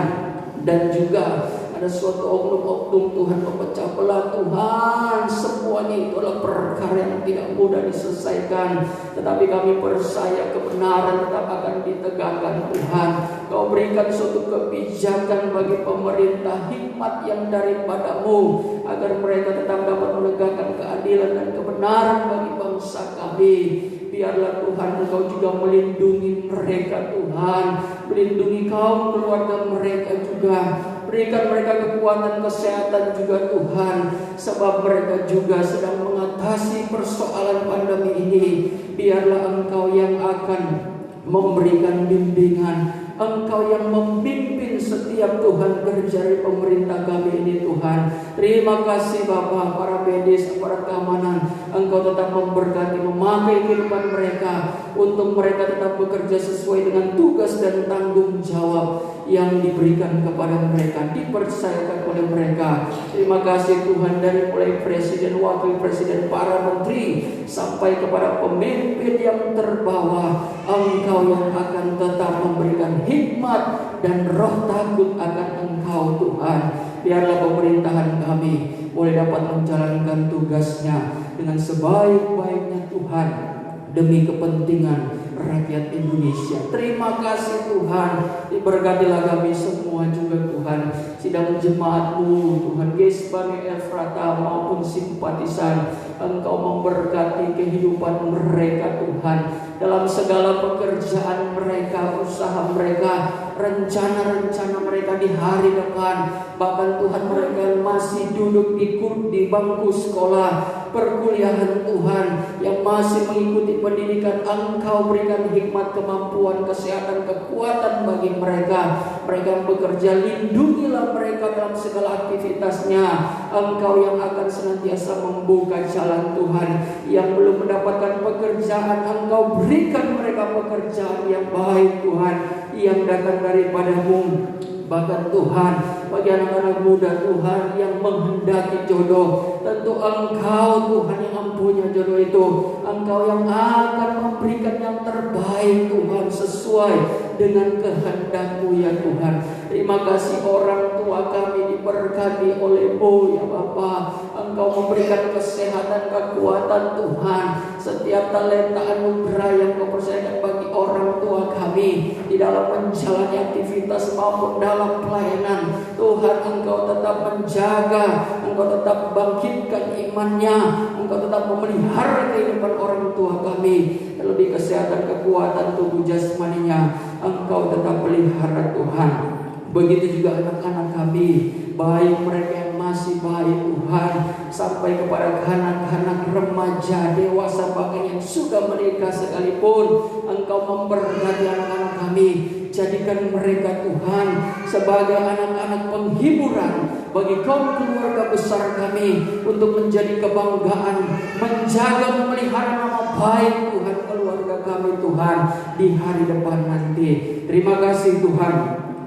Dan juga ada suatu oknum-oknum Tuhan memecah belah Tuhan. Semuanya itu adalah perkara yang tidak mudah diselesaikan, tetapi kami percaya kebenaran tetap akan ditegakkan Tuhan. Kau berikan suatu kebijakan bagi pemerintah, hikmat yang daripada-Mu, agar mereka tetap dapat menegakkan keadilan dan kebenaran bagi bangsa kami. Biarlah Tuhan Engkau juga melindungi mereka Tuhan, melindungi kaum keluarga mereka juga. Berikan mereka kekuatan kesehatan juga Tuhan, sebab mereka juga sedang mengatasi persoalan pandemi ini. Biarlah Engkau yang akan memberikan bimbingan, Engkau yang memimpin setiap Tuhan kerja dari pemerintah kami ini Tuhan. Terima kasih Bapa, para medis, para keamanan, Engkau tetap memberkati, memakai kehidupan mereka untuk mereka tetap bekerja sesuai dengan tugas dan tanggung jawab yang diberikan kepada mereka, dipercayakan oleh mereka. Terima kasih Tuhan, dari mulai presiden, wakil presiden, para menteri, sampai kepada pemimpin yang terbawah, Engkau yang akan tetap memberikan hikmat dan roh takut akan Engkau Tuhan. Biarlah pemerintahan kami boleh dapat menjalankan tugasnya dengan sebaik-baiknya Tuhan, demi kepentingan rakyat Indonesia. Terima kasih Tuhan. Diberkatilah kami semua juga Tuhan, sidang jemaat-Mu Tuhan, Gesbani Efrata maupun simpatisan. Engkau memberkati kehidupan mereka Tuhan, dalam segala pekerjaan mereka, usaha mereka, rencana-rencana mereka di hari depan. Bahkan Tuhan, mereka masih duduk di bangku sekolah perkuliahan Tuhan, yang masih mengikuti pendidikan, Engkau berikan hikmat, kemampuan, kesehatan, kekuatan bagi mereka. Mereka yang bekerja, lindungilah mereka dalam segala aktivitasnya. Engkau yang akan senantiasa membuka jalan Tuhan. Yang belum mendapatkan pekerjaan, Engkau berikan mereka pekerjaan yang baik Tuhan, yang datang daripada-Mu. Bahkan Tuhan, bagi anak-anak muda Tuhan yang menghendaki jodoh, tentu Engkau Tuhan yang mempunyai jodoh itu. Engkau yang akan memberikan yang terbaik Tuhan, sesuai dengan kehendak-Mu ya Tuhan. Terima kasih orang tua kami diberkati oleh-Mu ya Bapa. Engkau memberikan kesehatan, kekuatan Tuhan, setiap talenta anugerah yang Kau percayakan bagi orang tua kami di dalam menjalani aktivitas maupun dalam pelayanan. Tuhan, Engkau tetap menjaga, Engkau tetap bangkitkan imannya, Engkau tetap memelihara kehidupan orang tua kami. Terlebih kesehatan, kekuatan tubuh jasmaninya, Engkau tetap pelihara Tuhan. Begitu juga anak-anak kami, baik mereka yang masih baik Tuhan, sampai kepada anak-anak remaja, dewasa, bahkan yang sudah menikah sekalipun. Engkau memberkati anak-anak kami. Jadikan jadikan mereka Tuhan sebagai anak-anak penghiburan bagi kaum keluarga besar kami, untuk menjadi kebanggaan, menjaga memelihara nama baik Tuhan keluarga kami Tuhan di hari depan nanti. Terima kasih Tuhan,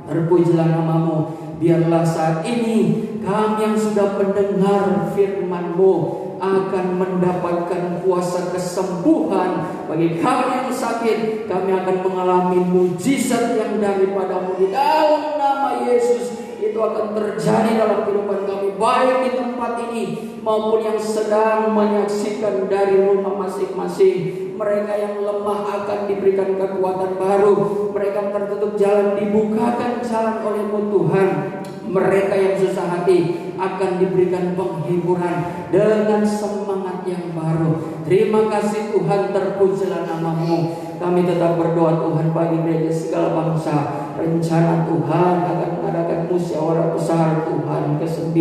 terpujilah nama-Mu. Biarlah saat ini kami yang sudah mendengar firman-Mu akan mendapatkan kuasa kesembuhan. Bagi kami yang sakit, kami akan mengalami mujizat yang daripada-Mu di dalam nama Yesus. Itu akan terjadi dalam kehidupan kami, baik di tempat ini maupun yang sedang menyaksikan dari rumah masing-masing. Mereka yang lemah akan diberikan kekuatan baru. Mereka yang tertutup jalan dibukakan jalan oleh-Mu Tuhan. Mereka yang susah hati akan diberikan penghiburan dengan semangat yang baru. Terima kasih Tuhan, terpujilah nama-Mu. Kami tetap berdoa Tuhan bagi gereja segala bangsa. Rencana Tuhan akan mengadakan musyawarah besar Tuhan ke-9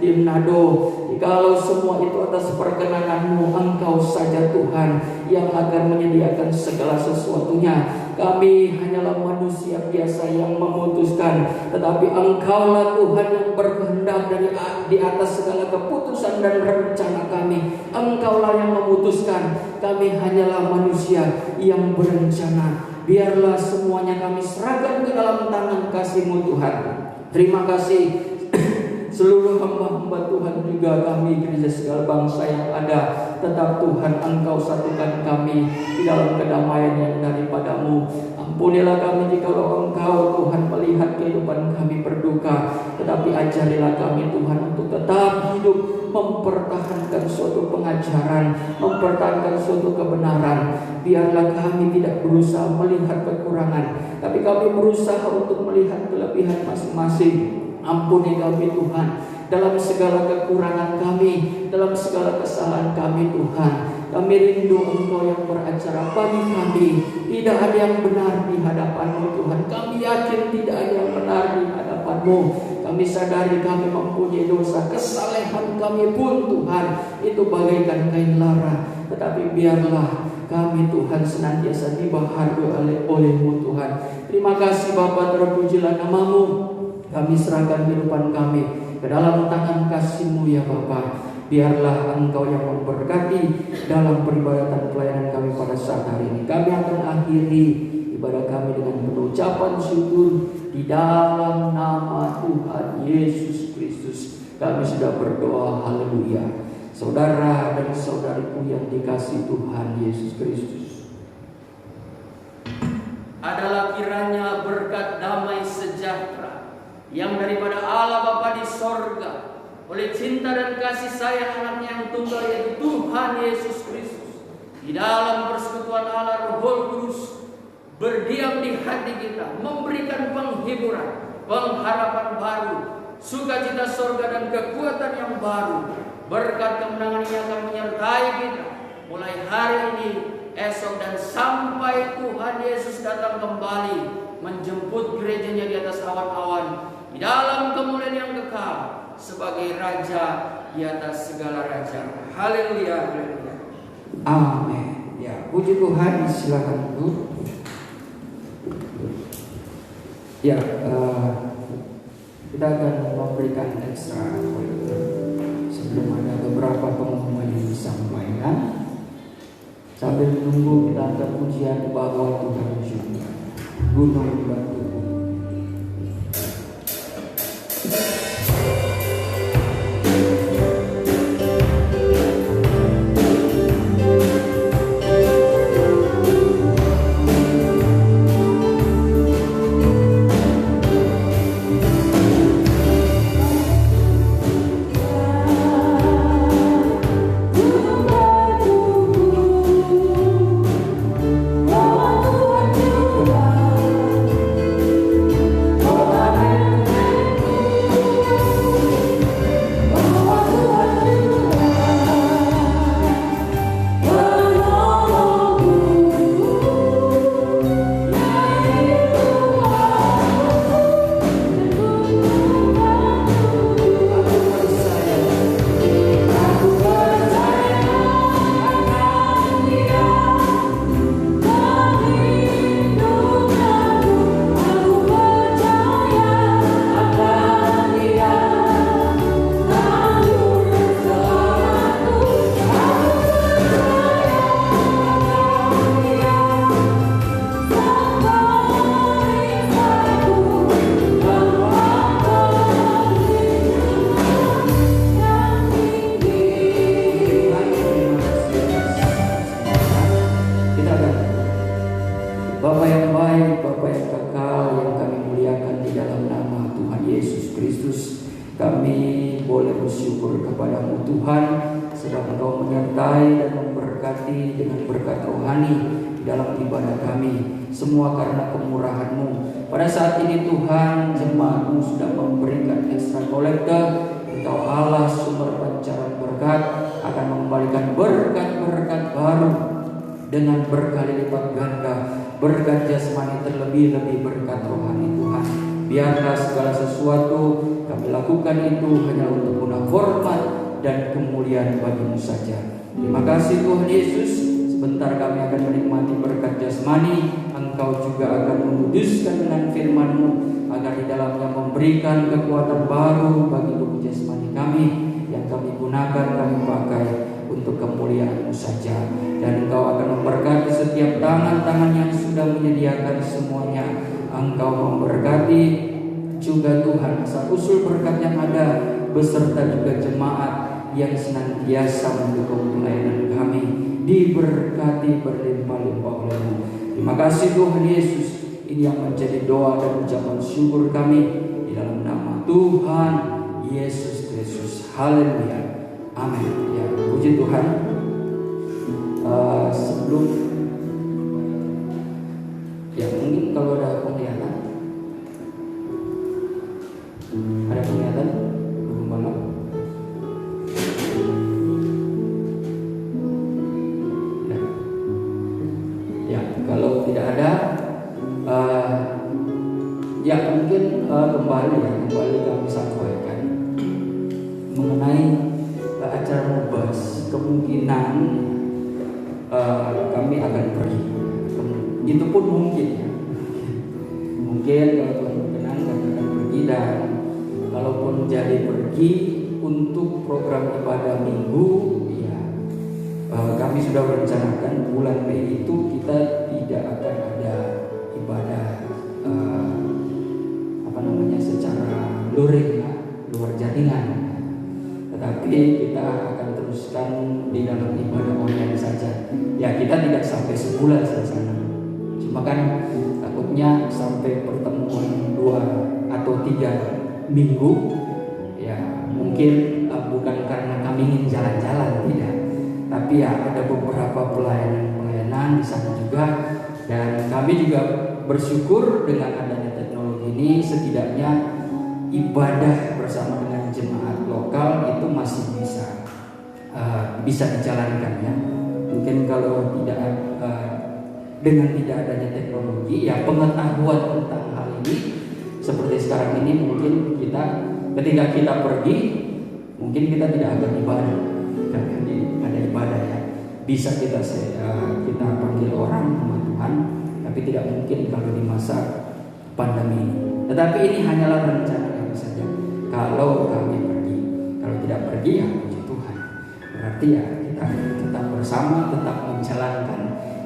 di Manado. Jikalau semua itu atas perkenan-Mu, Engkau saja Tuhan yang akan menyediakan segala sesuatunya. Kami hanyalah manusia biasa yang memutuskan, tetapi Engkaulah Tuhan yang berkehendak dari di atas segala keputusan dan rencana kami. Engkaulah yang memutuskan, kami hanyalah manusia yang berencana. Biarlah semuanya kami serahkan ke dalam tangan kasih-Mu Tuhan. Terima kasih seluruh hamba-hamba Tuhan, juga kami gereja segala bangsa yang ada. Tetap Tuhan, Engkau satukan kami di dalam kedamaian yang daripada-Mu. Ampunilah kami jikalau Engkau Tuhan melihat kehidupan kami berduka, tetapi ajarilah kami Tuhan untuk tetap hidup, mempertahankan suatu pengajaran, mempertahankan suatu kebenaran. Biarlah kami tidak berusaha melihat kekurangan, tapi kami berusaha untuk melihat kelebihan masing-masing. Ampuni kami Tuhan dalam segala kekurangan kami, dalam segala kesalahan kami Tuhan. Kami rindu Engkau yang beracara bagi kami. Tidak ada yang benar di hadapan-Mu Tuhan. Kami yakin tidak ada yang benar di hadapan-Mu. Kami sadari kami mempunyai dosa. Kesalehan kami pun Tuhan itu bagaikan kain lara. Tetapi biarlah kami Tuhan senantiasa dibaharui oleh-Mu Tuhan. Terima kasih Bapa, terpujilah nama-Mu. Kami serahkan kehidupan kami ke dalam tangan kasih-Mu ya Bapa. Biarlah Engkau yang memberkati dalam peribadatan pelayanan kami pada saat hari ini. Kami akan akhiri ibadah kami dengan pengucapan syukur di dalam nama Tuhan Yesus Kristus. Kami sudah berdoa, haleluya. Saudara dan saudariku yang dikasihi Tuhan Yesus Kristus, adalah kiranya berkat damai sejahtera yang daripada Allah Bapa di sorga, oleh cinta dan kasih sayang anaknya yang tunggal yaitu Tuhan Yesus Kristus, di dalam persekutuan Allah Roh Kudus, berdiam di hati kita, memberikan penghiburan, pengharapan baru, sukacita sorga dan kekuatan yang baru. Berkat kemenangan ini akan menyertai kita mulai hari ini, esok, dan sampai Tuhan Yesus datang kembali menjemput gerejanya di atas awan-awan, di dalam kemuliaan yang kekal sebagai Raja di atas segala raja. Haleluya, haleluya. Amin. Ya, puji Tuhan. Silakan duduk. Ya, kita akan memberikan ekstra sebelum ada beberapa pengumuman yang disampaikan. Sambil menunggu, kita akan ujian bahwa Tuhan juga gunung batu. Kristus, kami boleh bersyukur kepadamu Tuhan, sebab Engkau menyertai dan memberkati dengan berkat rohani di dalam ibadah kami, semua karena kemurahan-Mu. Pada saat ini Tuhan, jemaat-Mu sudah memberikan ekstra kolekte. Engkau Allah sumber pancaran berkat, akan mengembalikan berkat-berkat baru dengan berkali lipat ganda, berkat jasmani terlebih-lebih berkat rohani Tuhan. Biarlah segala sesuatu kami lakukan itu hanya untuk guna hormat dan kemuliaan bagi-Mu saja. Terima kasih Tuhan Yesus. Sebentar kami akan menikmati berkat jasmani, Engkau juga akan menguduskan dengan firman-Mu, agar di dalamnya memberikan kekuatan baru bagi tubuh jasmani kami, yang kami gunakan, kami pakai untuk kemuliaan-Mu saja. Dan Engkau akan memberkati setiap tangan-tangan yang sudah menyediakan semuanya. Engkau memberkati juga Tuhan asal-usul berkat yang ada, beserta juga jemaat yang senantiasa mendukung pelayanan kami, diberkati berlimpah-limpah oleh-Mu. Terima kasih Tuhan Yesus. Ini yang menjadi doa dan ucapan syukur kami di dalam nama Tuhan Yesus Kristus. Haleluya. Amin. Ya, puji Tuhan. Sebelum ya mungkin kalau ada penglihatan, belum malam. Ya, kalau tidak ada, ya mungkin kembali kami sampaikan mengenai acara Mubas. Kemungkinan kami akan pergi. Itu pun mungkin ya. Mungkin kalau Tuhan berkenan kami akan pergi, dan kalaupun jadi pergi untuk program ibadah minggu, ya kami sudah merencanakan bulan Mei itu kita tidak akan ada ibadah secara luring, luar jaringan, tetapi kita akan teruskan di dalam ibadah online saja. Ya, kita tidak sampai sebulan selesai, cuma kan takutnya sampai pertemuan 2 atau 3 minggu. Ya mungkin bukan karena kami ingin jalan-jalan, tidak, tapi ya ada beberapa pelayanan di sana juga, dan kami juga bersyukur dengan adanya teknologi ini, setidaknya ibadah bersama dengan jemaat lokal itu masih bisa dijalankan ya. Mungkin kalau tidak dengan tidak adanya teknologi, ya pengetahuan tentang hal ini seperti sekarang ini, mungkin kita ketika kita pergi, mungkin kita tidak akan ibadah, ada ibadah ya. Bisa kita panggil orang sama Tuhan, tapi tidak mungkin kalau di masa pandemi ini. Tetapi ini hanyalah rencana kami saja. Kalau kami pergi, kalau tidak pergi ya puji Tuhan. Berarti ya kita tetap bersama, tetap menjalankan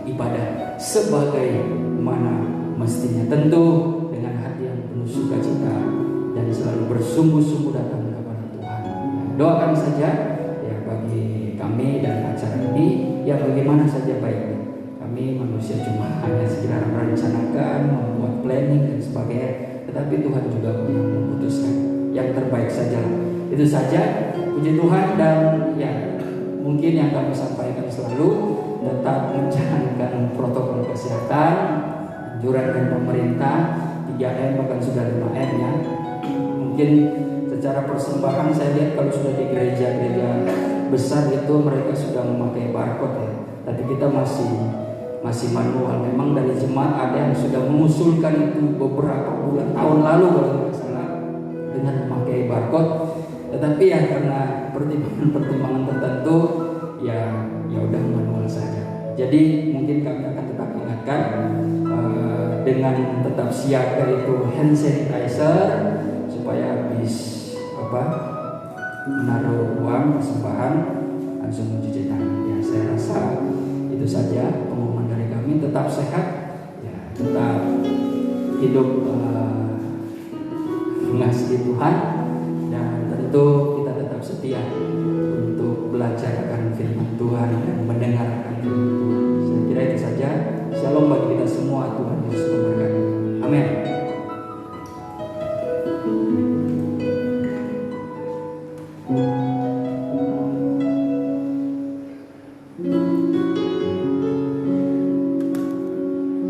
ibadah sebagaimana mestinya, tentu dengan hati yang penuh sukacita dan selalu bersungguh-sungguh datang kepada Tuhan. Doakan saja ya bagi kami dan acara ini, ya bagaimana saja baiknya. Kami manusia cuma hanya sekedar merencanakan, membuat planning dan sebagainya, tetapi Tuhan juga yang memutuskan yang terbaik saja. Itu saja, puji Tuhan. Dan ya mungkin yang kami sampaikan selalu, tetap menjalankan protokol kesehatan, anjuran dari pemerintah 3M bahkan sudah 5M ya. Mungkin secara persembahan saya lihat kalau sudah di gereja-gereja besar itu mereka sudah memakai barcode ya. Tapi kita masih manual. Memang dari jemaat ada yang sudah mengusulkan itu beberapa bulan tahun lalu kalau tidak salah dengan memakai barcode. Tetapi ya karena pertimbangan tertentu ya udah manual saja. Jadi mungkin kami akan tetap ingatkan dengan tetap siaga itu hand sanitizer supaya habis menaruh uang persembahan langsung mencuci tangan. Ya saya rasa itu saja pengumuman dari kami. Tetap sehat, ya tetap hidup mengasihi Tuhan, dan tentu